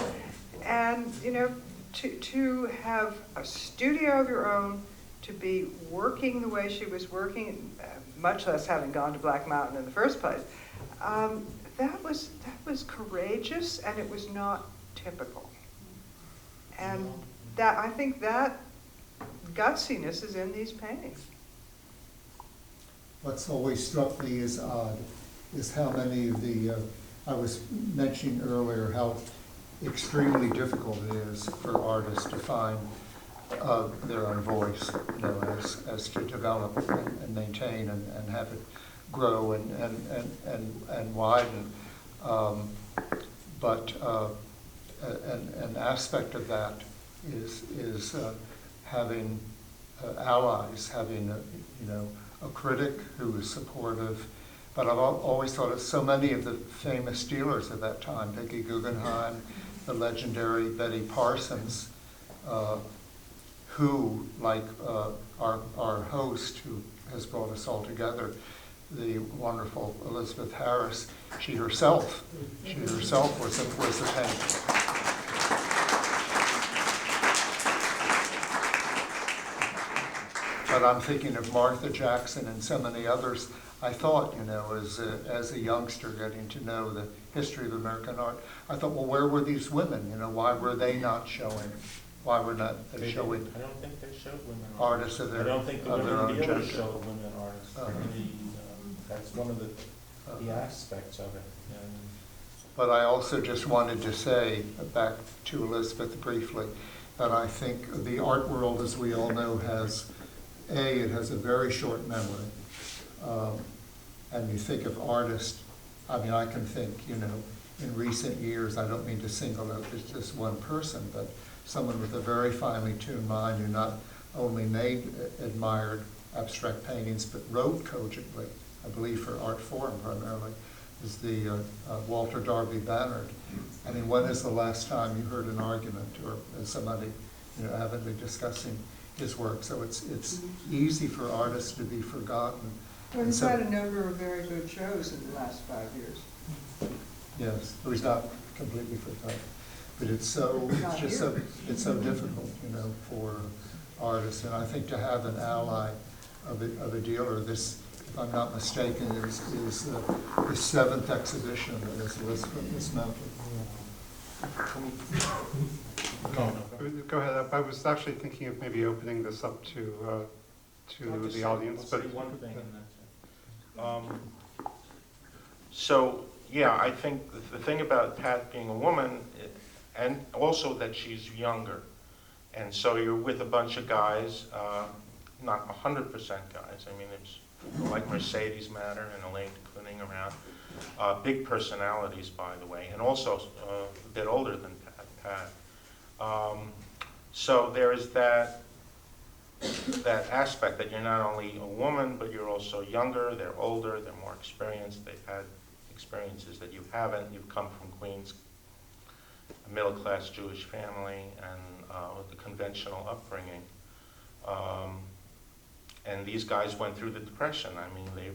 And, you know, to have a studio of your own, to be working the way she was working, much less having gone to Black Mountain in the first place, that was courageous, and it was not typical. And that, I think that gutsiness is in these paintings. What's always struck me as odd is how many of the, I was mentioning earlier how extremely difficult it is for artists to find their own voice, you know, as to develop and maintain and have it grow and widen. But an aspect of that is having allies, having a critic who is supportive. But I've always thought of so many of the famous dealers of that time, Vicky Guggenheim, the legendary Betty Parsons, who, like our host who has brought us all together, the wonderful Elizabeth Harris, she herself was a painter. But I'm thinking of Martha Jackson and so many others. I thought, as a youngster getting to know the history of American art, I thought, well, where were these women? Why were they not showing? Why were not they showing? I don't think they showed women artists of their I don't think the of their women own dealers gender. showed women artists. That's one of the aspects of it. And But I also just wanted to say, back to Elizabeth briefly, that I think the art world, as we all know, it has a very short memory. And you think of artists, I mean, I can think, in recent years, I don't mean to single out just one person, but someone with a very finely tuned mind who not only admired abstract paintings, but wrote cogently, I believe for Art Forum primarily, is the Walter Darby Bannard. I mean, when is the last time you heard an argument or somebody, avidly discussing his work? So it's easy for artists to be forgotten. Well, he's had a number of very good shows in the last 5 years. Yes, it was not completely forgotten, but it's so difficult, for artists. And I think to have an ally of a dealer, this, if I'm not mistaken, is the seventh exhibition that is mounted. Go ahead. I was actually thinking of maybe opening this up to the audience, I'll but say one thing and that's it. So, yeah, I think the thing about Pat being a woman, and also that she's younger, and so you're with a bunch of guys, not 100% guys. I mean, it's like Mercedes Matter and Elaine de Kooning around, big personalities, by the way, and also a bit older than Pat. So there is that aspect that you're not only a woman, but you're also younger, they're older, they're more experienced, they've had experiences that you haven't. You've come from Queens, a middle-class Jewish family, and with a conventional upbringing. And these guys went through the Depression. I mean, they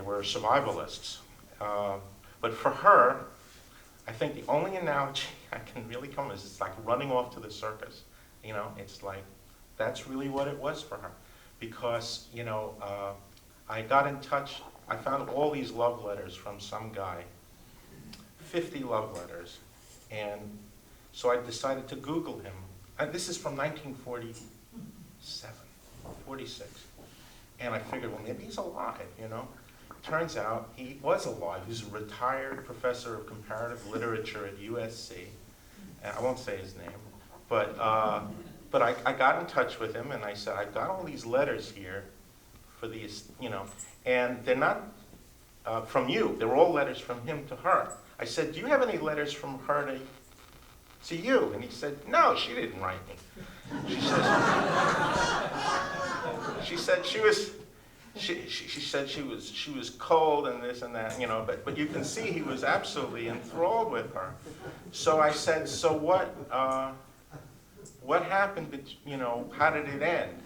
were survivalists. But for her, I think the only analogy I can really come is it's like running off to the circus. You know, it's like, that's really what it was for her. Because, you know, I got in touch, I found all these love letters from some guy, 50 love letters. And so I decided to Google him. And this is from 1947, 46. And I figured, well, maybe he's alive, you know. Turns out he was alive. He's a retired professor of comparative literature at USC. And I won't say his name, but I got in touch with him and I said, I've got all these letters here for these, you know, and they're not from you. They're all letters from him to her. I said, do you have any letters from her to you? And he said, no, she didn't write me. She said she was cold and this and that, you know, but you can see he was absolutely enthralled with her. So I said, so what happened, you know, how did it end?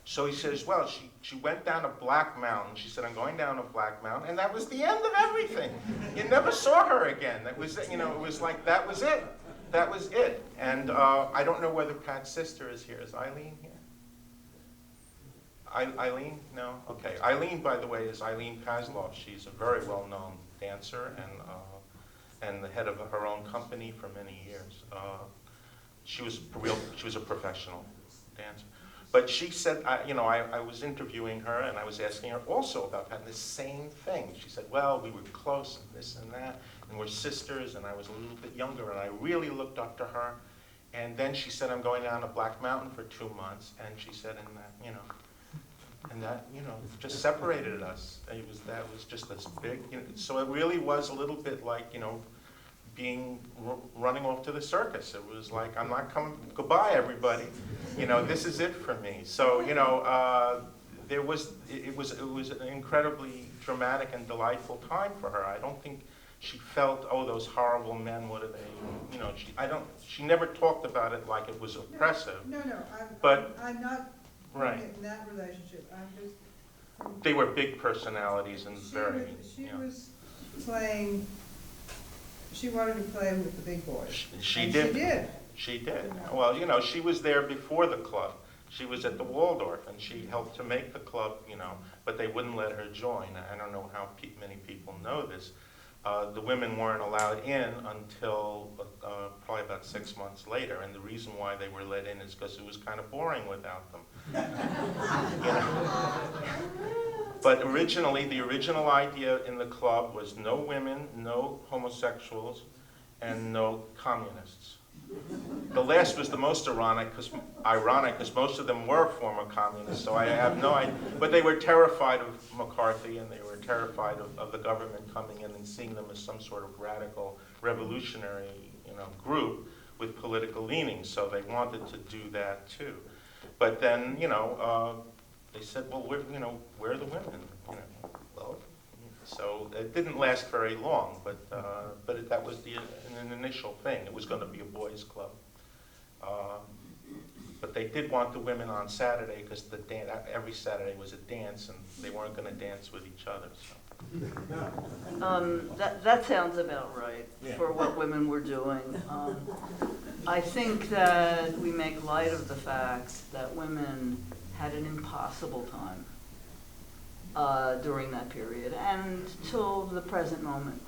So he says, well, she went down a Black Mountain. She said, I'm going down a Black Mountain. And that was the end of everything. You never saw her again. That was, you know, it was like, that was it. That was it. And I don't know whether Pat's sister is here. Is Eileen here? Eileen? No? Okay. Eileen, by the way, is Eileen Passlof. She's a very well-known dancer and the head of her own company for many years. She was a professional dancer. But she said, you know, I was interviewing her and I was asking her also about Pat, and the same thing. She said, well, we were close and this and that, and we're sisters, and I was a little bit younger, and I really looked up to her. And then she said, I'm going down a Black Mountain for 2 months, and she said, and that, you know, just separated us. That was just this big, you know, so it really was a little bit like, you know, running off to the circus. It was like, I'm not coming, goodbye everybody. You know, this is it for me. So, you know, it was an incredibly dramatic and delightful time for her. I don't think she felt, oh, those horrible men, what are they, you know, she never talked about it like it was oppressive. No, I'm not right in that relationship. I'm just. They were big personalities and She was playing. She wanted to play with the big boys. She did. She did. Well, you know, she was there before the club. She was at the Waldorf, and she helped to make the club, you know, but they wouldn't let her join. I don't know how many people know this. The women weren't allowed in until probably about 6 months later, and the reason why they were let in is because it was kind of boring without them. You know? But originally, the original idea in the club was no women, no homosexuals, and no communists. The last was the most ironic because most of them were former communists, so I have no idea. But they were terrified of McCarthy, and they were terrified of the government coming in and seeing them as some sort of radical, revolutionary, you know, group with political leanings, so they wanted to do that too. But then, you know, they said, well, where are the women? You know, well, so it didn't last very long, but that was an initial thing. It was going to be a boys' club. But they did want the women on Saturday because every Saturday was a dance, and they weren't going to dance with each other. So. That sounds about right for what women were doing. I think that we make light of the fact that women had an impossible time during that period, and till the present moment,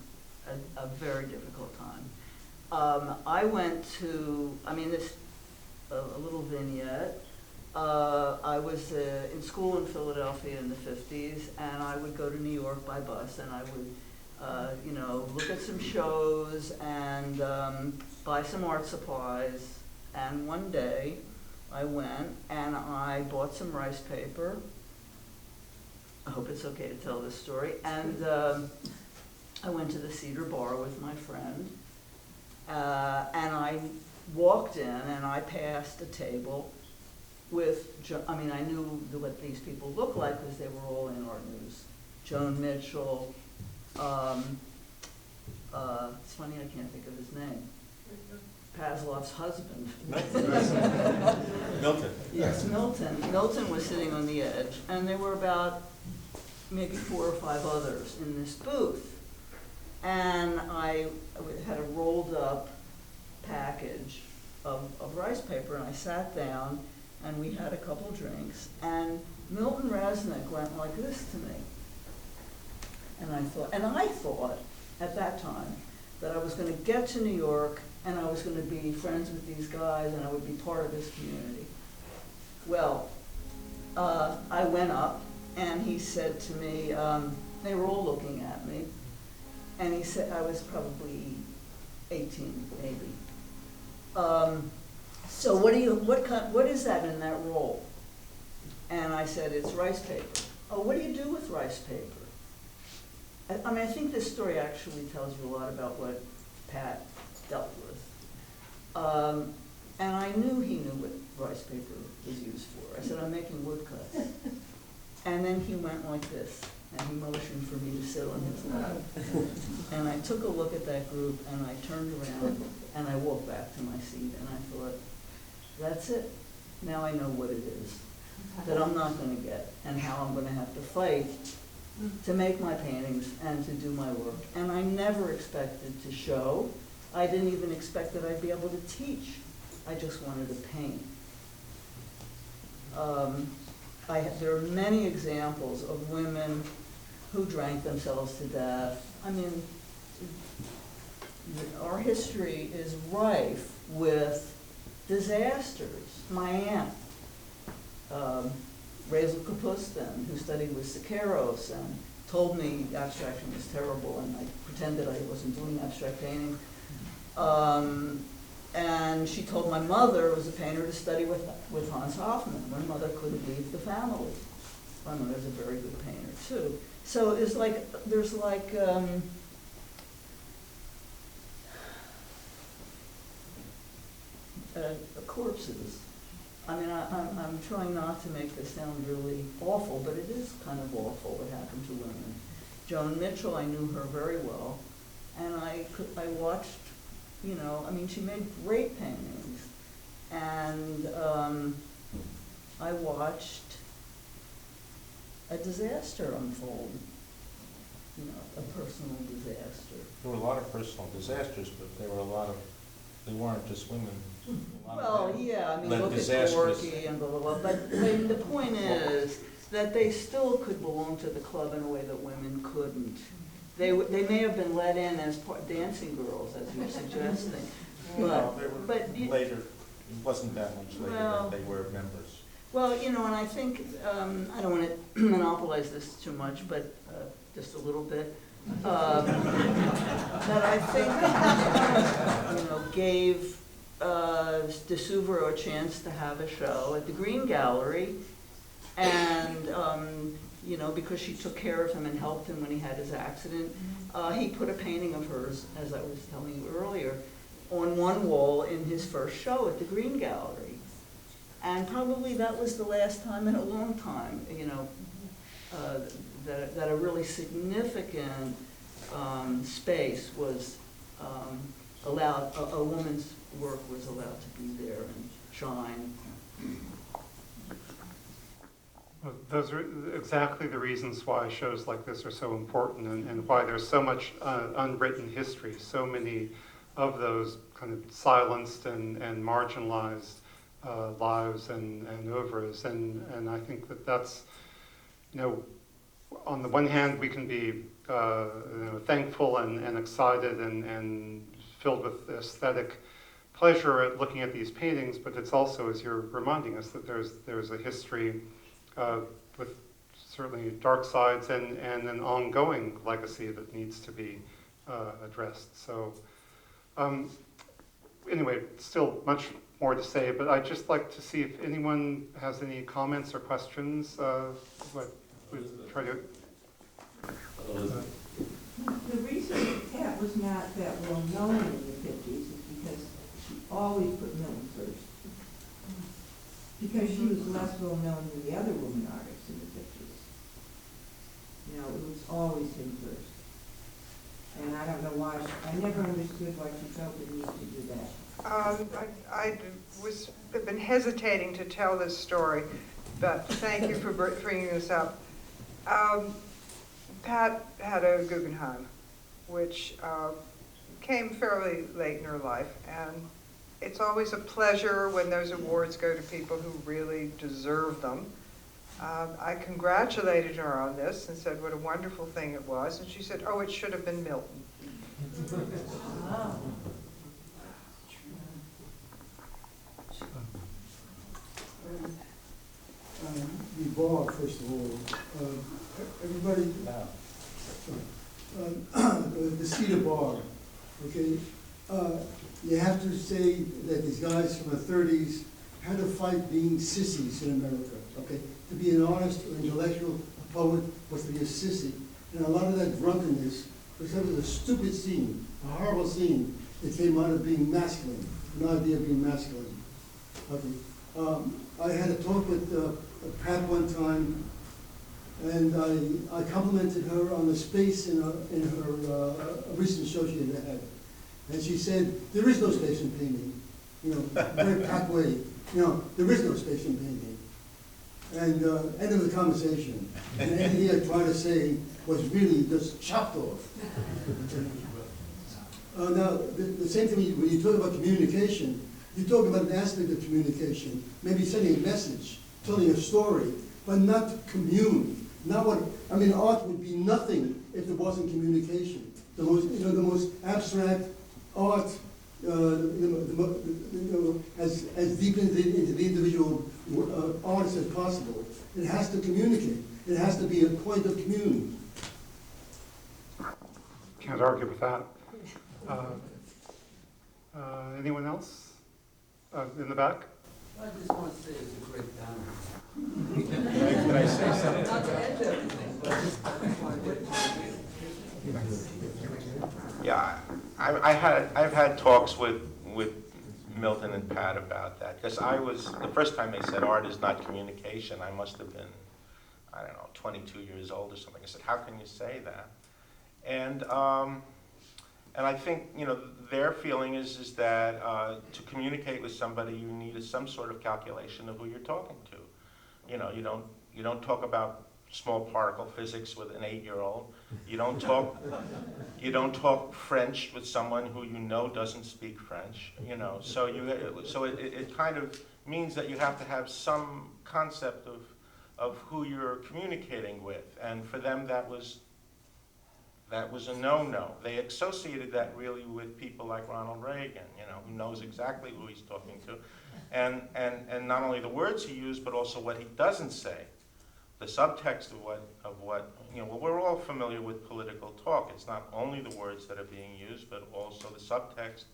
a very difficult time. I went to, this a little vignette. I was in school in Philadelphia in the 50s, and I would go to New York by bus, and I would, look at some shows and buy some art supplies. And one day, I went and I bought some rice paper. I hope it's okay to tell this story. And I went to the Cedar Bar with my friend, and I walked in and I passed a table with, I knew what these people looked like because they were all in art news. Joan Mitchell, it's funny I can't think of his name. Paslof's husband. Milton. Yes, Milton. Milton was sitting on the edge, and there were about maybe 4 or 5 others in this booth. And I had a rolled up package of rice paper, and I sat down, and we had a couple drinks, and Milton Resnick went like this to me. And I thought at that time that I was going to get to New York, and I was going to be friends with these guys, and I would be part of this community. Well, I went up, and he said to me, they were all looking at me, and he said, I was probably 18, maybe. So what is that in that roll? And I said, it's rice paper. Oh, what do you do with rice paper? I mean, I think this story actually tells you a lot about what Pat dealt with. And I knew he knew what rice paper was used for. I said, I'm making woodcuts. And then he went like this, and he motioned for me to sit on his lap. And I took a look at that group, and I turned around, and I walked back to my seat, and I thought, that's it. Now I know what it is that I'm not going to get, and how I'm going to have to fight to make my paintings and to do my work. And I never expected to show. I didn't even expect that I'd be able to teach. I just wanted to paint. There are many examples of women who drank themselves to death. I mean, our history is rife with disasters. My aunt, Razel Kapustin, who studied with Siqueiros and told me abstraction was terrible, and I pretended I wasn't doing abstract painting. And she told my mother, who was a painter, to study with Hans Hofmann. My mother couldn't leave the family. My mother's a very good painter too. So there's corpses. I mean, I'm trying not to make this sound really awful, but it is kind of awful what happened to women. Joan Mitchell, I knew her very well, and I watched, you know, I mean, she made great paintings, and I watched a disaster unfold, you know, a personal disaster. There were a lot of personal disasters, but there were they weren't just women. Well, yeah, I mean, Like look at disastrous. Gorky and blah, blah, blah, but I mean, the point is that they still could belong to the club in a way that women couldn't. They may have been let in as dancing girls, as you're suggesting, but Later, it wasn't that much later Well- that they were members. well, you know, and I think, I don't want to monopolize this too much, but just a little bit, that I think, you know, gave de Souvre a chance to have a show at the Green Gallery, and, you know, because she took care of him and helped him when he had his accident, he put a painting of hers, as I was telling you earlier, on one wall in his first show at the Green Gallery. And probably that was the last time in a long time, you know, that a really significant space was allowed, a woman's work was allowed to be there and shine. Well, those are exactly the reasons why shows like this are so important, and why there's so much unwritten history, so many of those kind of silenced and marginalized lives and oeuvres. And I think that's, you know, on the one hand, we can be you know, thankful and excited and filled with aesthetic pleasure at looking at these paintings, but it's also, as you're reminding us, that there's a history with certainly dark sides and an ongoing legacy that needs to be addressed. So anyway, still much more to say, but I'd just like to see if anyone has any comments or questions. We try to. The reason that Pat was not that well known in the 50s is because she always put Milton first. Because she was less well known than the other women artists in the 50s. You know, it was always him first. And I don't know why, I never understood why she felt the need to do that. I've been hesitating to tell this story, but thank you for bringing this up. Pat had a Guggenheim, which came fairly late in her life. And it's always a pleasure when those awards go to people who really deserve them. I congratulated her on this and said what a wonderful thing it was. And she said, oh, it should have been Milton. The bar, first of all, everybody, the Cedar Bar, okay? You have to say that these guys from the 30s had to fight being sissies in America, okay? To be an artist or intellectual, a poet, was to be a sissy. And a lot of that drunkenness was kind of a stupid scene, a horrible scene that came out of being masculine, an idea of being masculine. Okay. I had a talk with Pat one time, and I complimented her on the space in her recent show she had. And she said, there is no space in painting. You know, very Pat way. You know, there is no space in painting. And end of the conversation. And anything I tried to say was really just chopped off. Now, the same thing when you talk about communication, you talk about an aspect of communication, maybe sending a message, telling a story, but not commune. Not what, I mean, art would be nothing if there wasn't communication. The most abstract art, as deep into the individual artist as possible. It has to communicate. It has to be a point of commune. Can't argue with that. Anyone else? In the back? I just want to say it's a great honor. Can I say something? Not to end everything, but just want to get Yeah, I've had talks with Milton and Pat about that, because the first time they said art is not communication, I must have been, I don't know, 22 years old or something. I said, how can you say that? And I think, their feeling is that to communicate with somebody, you need some sort of calculation of who you're talking to. You don't talk about small particle physics with an 8-year-old. You don't talk French with someone who doesn't speak French. So it kind of means that you have to have some concept of who you're communicating with, and for them that was a no-no. They associated that really with people like Ronald Reagan, who knows exactly who he's talking to, and not only the words he used, but also what he doesn't say. The subtext of what we're all familiar with political talk. It's not only the words that are being used, but also the subtext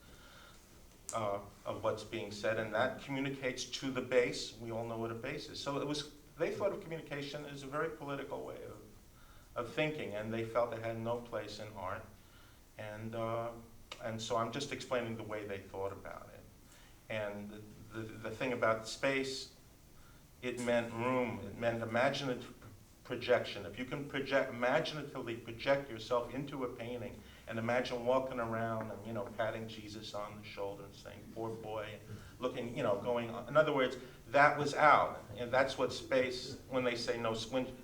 of what's being said, and that communicates to the base. We all know what a base is. So they thought of communication as a very political way of thinking, and they felt it had no place in art. And so I'm just explaining the way they thought about it. And the thing about space, it meant room, it meant imaginative projection. If you can imaginatively project yourself into a painting and imagine walking around and, patting Jesus on the shoulder and saying, poor boy, and looking, going on. In other words, that was out. And that's what space, when they say no,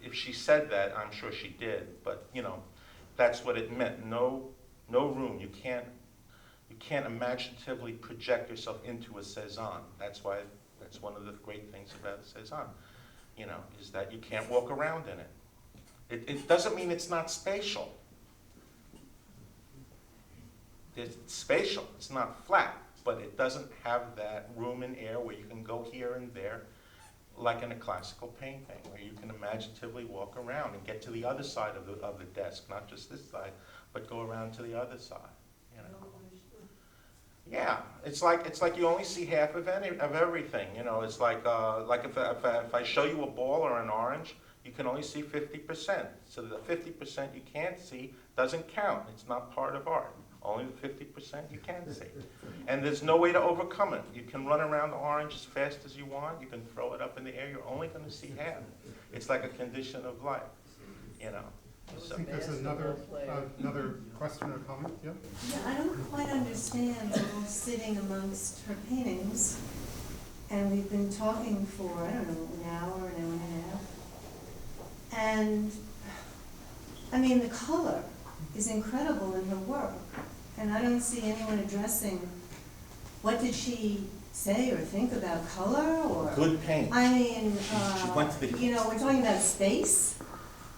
if she said that, I'm sure she did, but, that's what it meant. No room. You can't imaginatively project yourself into a Cézanne. That's one of the great things about Cézanne, is that you can't walk around in it. It doesn't mean it's not spatial. It's spatial, it's not flat, but it doesn't have that room and air where you can go here and there, like in a classical painting, where you can imaginatively walk around and get to the other side of the desk, not just this side, but go around to the other side. Yeah, it's like you only see half of everything. It's like if I show you a ball or an orange, you can only see 50%. So the 50% you can't see doesn't count. It's not part of art. Only the 50% you can see. And there's no way to overcome it. You can run around the orange as fast as you want. You can throw it up in the air. You're only going to see half. It's like a condition of life, I think there's another question or comment. Yeah? Yeah, I don't quite understand the whole sitting amongst her paintings, and we've been talking for, I don't know, an hour and a half. And, I mean, the color is incredible in her work. And I don't see anyone addressing, what did she say or think about color or? Good paint. I mean, She went to the- you know, we're talking about space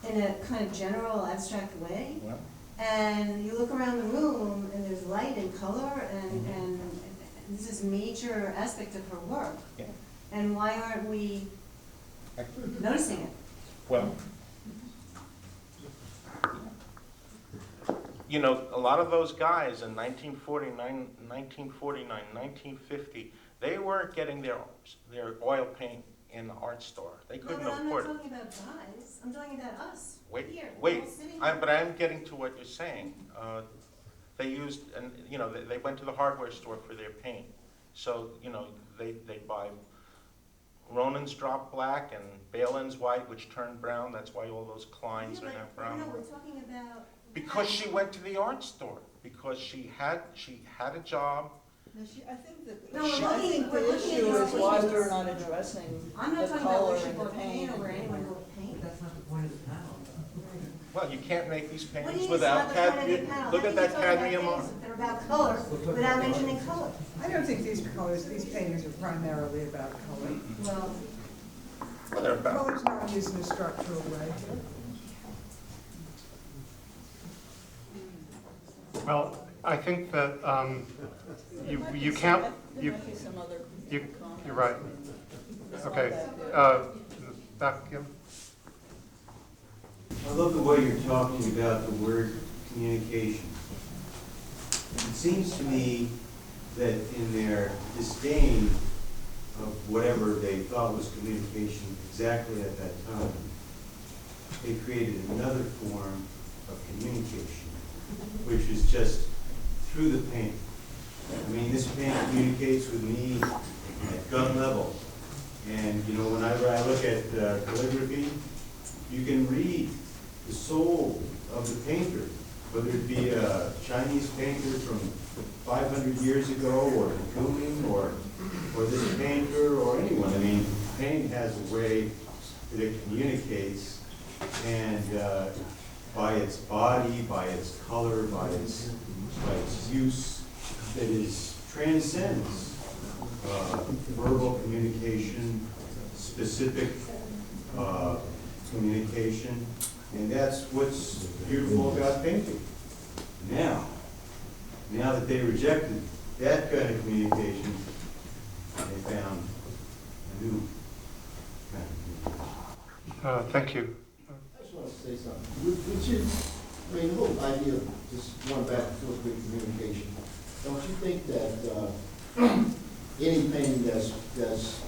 in a kind of general, abstract way. Well, And you look around the room and there's light and color and this is a major aspect of her work. yeah. And why aren't we noticing it? Well, you know, a lot of those guys in 1949, 1950, they weren't getting their oil paint in the art store. They No, couldn't but I'm afford not it. talking about guys, I'm talking about us, Wait, here, wait, all sitting but I'm getting to what you're saying. They used, and you know, they went to the hardware store for their paint. So, you know, they buy Ronan's drop black and Balin's white, which turned brown. That's why all those Kleins Yeah, are now but brown. no, we're talking about. Because she went to the art store, because she had a job. No, I think that, No, we're I looking- think we're the looking at issue your is why paintings. we're not addressing I'm not the talking about color where she and the bought paint paint. or where anyone bought paint. That's not the point of the panel. Well, you can't make these What do paintings you mean it's without not the point of the cadmium. panel? Look How at can that you talk about cadmium things on. that are about color without mentioning color? I don't think these paintings are primarily about color. Well, Well, they're about. Color's not used in a structural way. Well, I think that you can't, There might be some other you're comments. right. It's not Okay, that good. back, yeah. I love the way you're talking about the word communication. It seems to me that in their disdain of whatever they thought was communication exactly at that time, they created another form of communication, which is just through the paint. I mean, this paint communicates with me at gut level. And, you know, when I look at calligraphy, you can read the soul of the painter, whether it be a Chinese painter from 500 years ago, or de Kooning, or this painter, or anyone. I mean, paint has a way that it communicates, and by its body, by its color, by its use, that is transcends verbal communication, specific communication, and that's what's beautiful about painting. Now that they rejected that kind of communication, they found a new kind of communication. Thank you. I just want to say something. Would you, I mean, the whole idea of just going back and forth with communication, don't you think that any painting that's has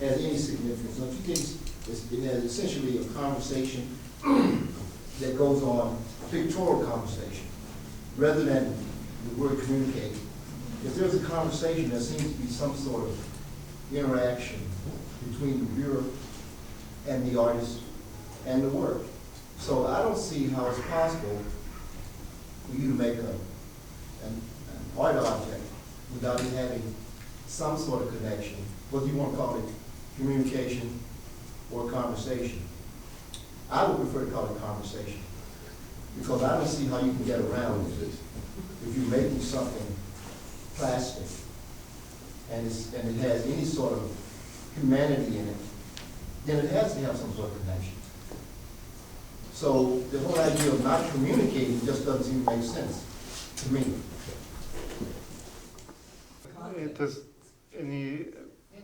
any significance, don't you think it has essentially a conversation that goes on, a pictorial conversation, rather than the word communicate? If there's a conversation, there seems to be some sort of interaction between the viewer and the artist and the work. So I don't see how it's possible for you to make an art object without it having some sort of connection, whether you want to call it communication or conversation. I would prefer to call it conversation, because I don't see how you can get around it if you're making something plastic and it has any sort of humanity in it, then it has to have some sort of connection. So the whole idea of not communicating just doesn't seem to make sense to me. Does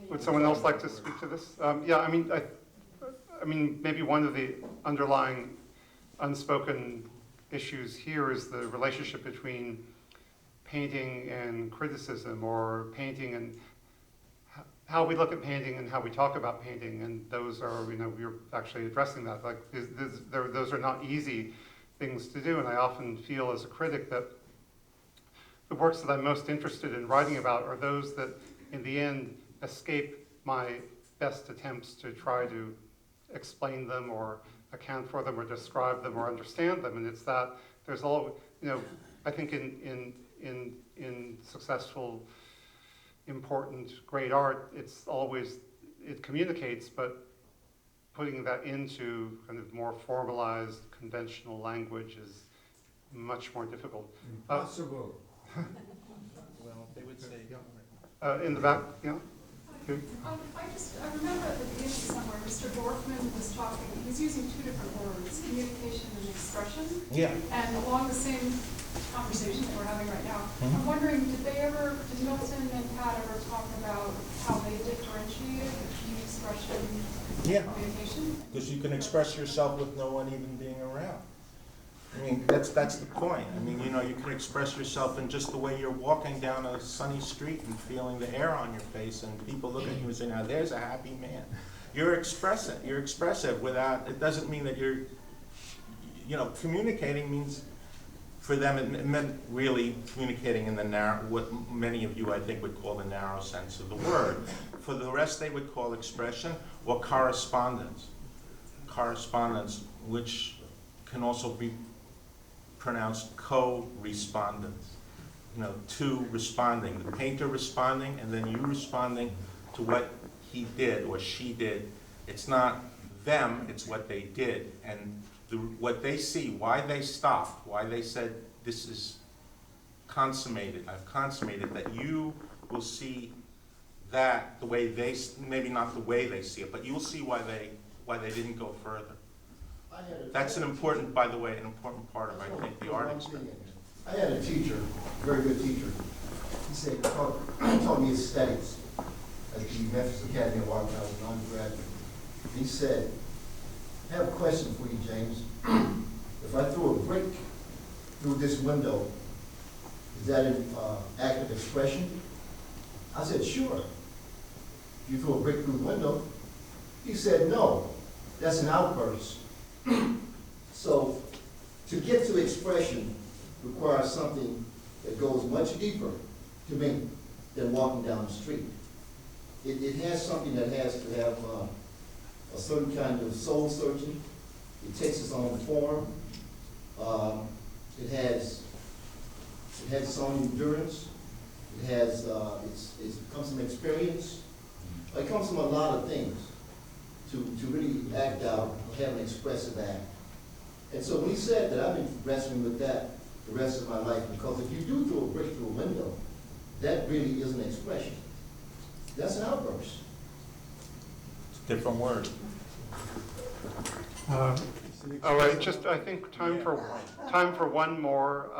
would someone else like to speak to this? Yeah, I mean, maybe one of the underlying unspoken issues here is the relationship between painting and criticism, or painting and how we look at painting and how we talk about painting, and those are, you know, we're actually addressing that. Like, those are not easy things to do, and I often feel as a critic that the works that I'm most interested in writing about are those that, in the end, escape my best attempts to try to explain them or account for them or describe them or understand them. And it's that there's all, you know, I think in successful, important, great art, it's always, it communicates, but putting that into kind of more formalized, conventional language is much more difficult. Impossible. Well, they would say, In the back, yeah? Okay. I remember at the beginning somewhere, Mr. Dorfman was talking, he was using two different words, communication and expression. yeah. And along the same conversation that we're having right now, I'm wondering, did Milton and Pat ever talk about how they differentiated between expression Yeah. and communication? Because you can express yourself with no one even being around. I mean, that's the point. I mean, you know, you can express yourself in just the way you're walking down a sunny street and feeling the air on your face, and people look at you and say, now there's a happy man. You're expressive without, it doesn't mean that you're, you know, communicating means, for them, it meant really communicating in the narrow, what many of you, I think, would call the narrow sense of the word. For the rest, they would call expression or correspondence. Correspondence, which can also be pronounced co-respondence. You know, two responding, the painter responding, and then you responding to what he did or she did. It's not them, it's what they did. And what they see, why they stopped, why they said, this is consummated, I've consummated, that you will see that the way they, maybe not the way they see it, but you'll see why they didn't go further. That's an important, by the way, an important part of, I think, the art experience. I had a teacher, a very good teacher. He said, he taught me aesthetics at the Memphis Academy of Art when I was an undergraduate. He said, I have a question for you, James. If I threw a brick through this window, is that an act of expression? I said, sure. You threw a brick through the window? He said, no, that's an outburst. So, to get to expression requires something that goes much deeper to me than walking down the street. It has something that has to have a certain kind of soul searching. It takes its own form. It has its own endurance. It has it comes from experience. It comes from a lot of things to really act out, have an expressive act. And so when he said that, I've been wrestling with that the rest of my life, because if you do throw a brick through a window, that really is an expression. That's an outburst. Different word. All right, just, I think time for one more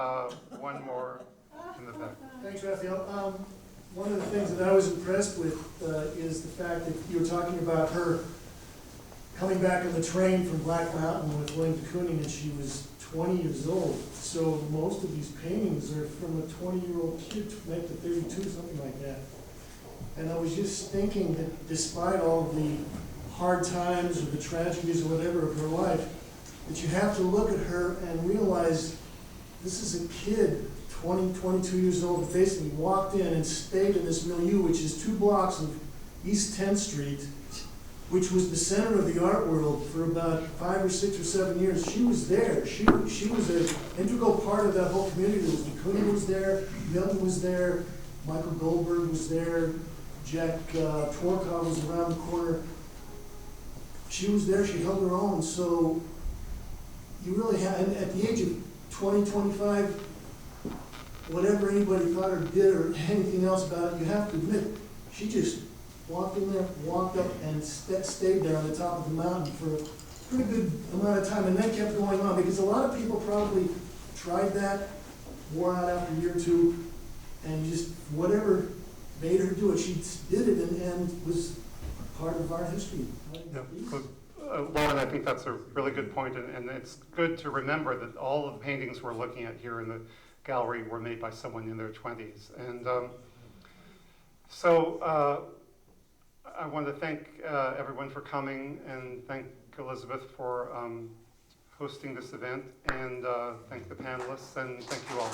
in the back. Thanks, Raphael. One of the things that I was impressed with is the fact that you were talking about her coming back on the train from Black Mountain with William de Kooning, and she was 20 years old. So most of these paintings are from a 20-year-old kid, maybe 32, something like that. And I was just thinking that despite all of the hard times or the tragedies or whatever of her life, that you have to look at her and realize this is a kid, 20, 22 years old, that basically walked in and stayed in this milieu, which is 2 blocks of East 10th Street, which was the center of the art world for about 5 or 6 or 7 years. She was there. She was an integral part of that whole community. There was de Kooning was there, Milton was there, Michael Goldberg was there, Jack Tworkov was around the corner. She was there, she held her own. So you really have, and at the age of 20, 25, whatever anybody thought or did or anything else about it, you have to admit, she just walked in there, walked up, and stayed there on the top of the mountain for a pretty good amount of time, and then kept going on, because a lot of people probably tried that, wore out after a year or two, and just whatever made her do it, she did it and was part of art history. Yeah, Lauren, I think that's a really good point, and it's good to remember that all of the paintings we're looking at here in the gallery were made by someone in their 20s. And I want to thank everyone for coming, and thank Elizabeth for hosting this event, and thank the panelists, and thank you all.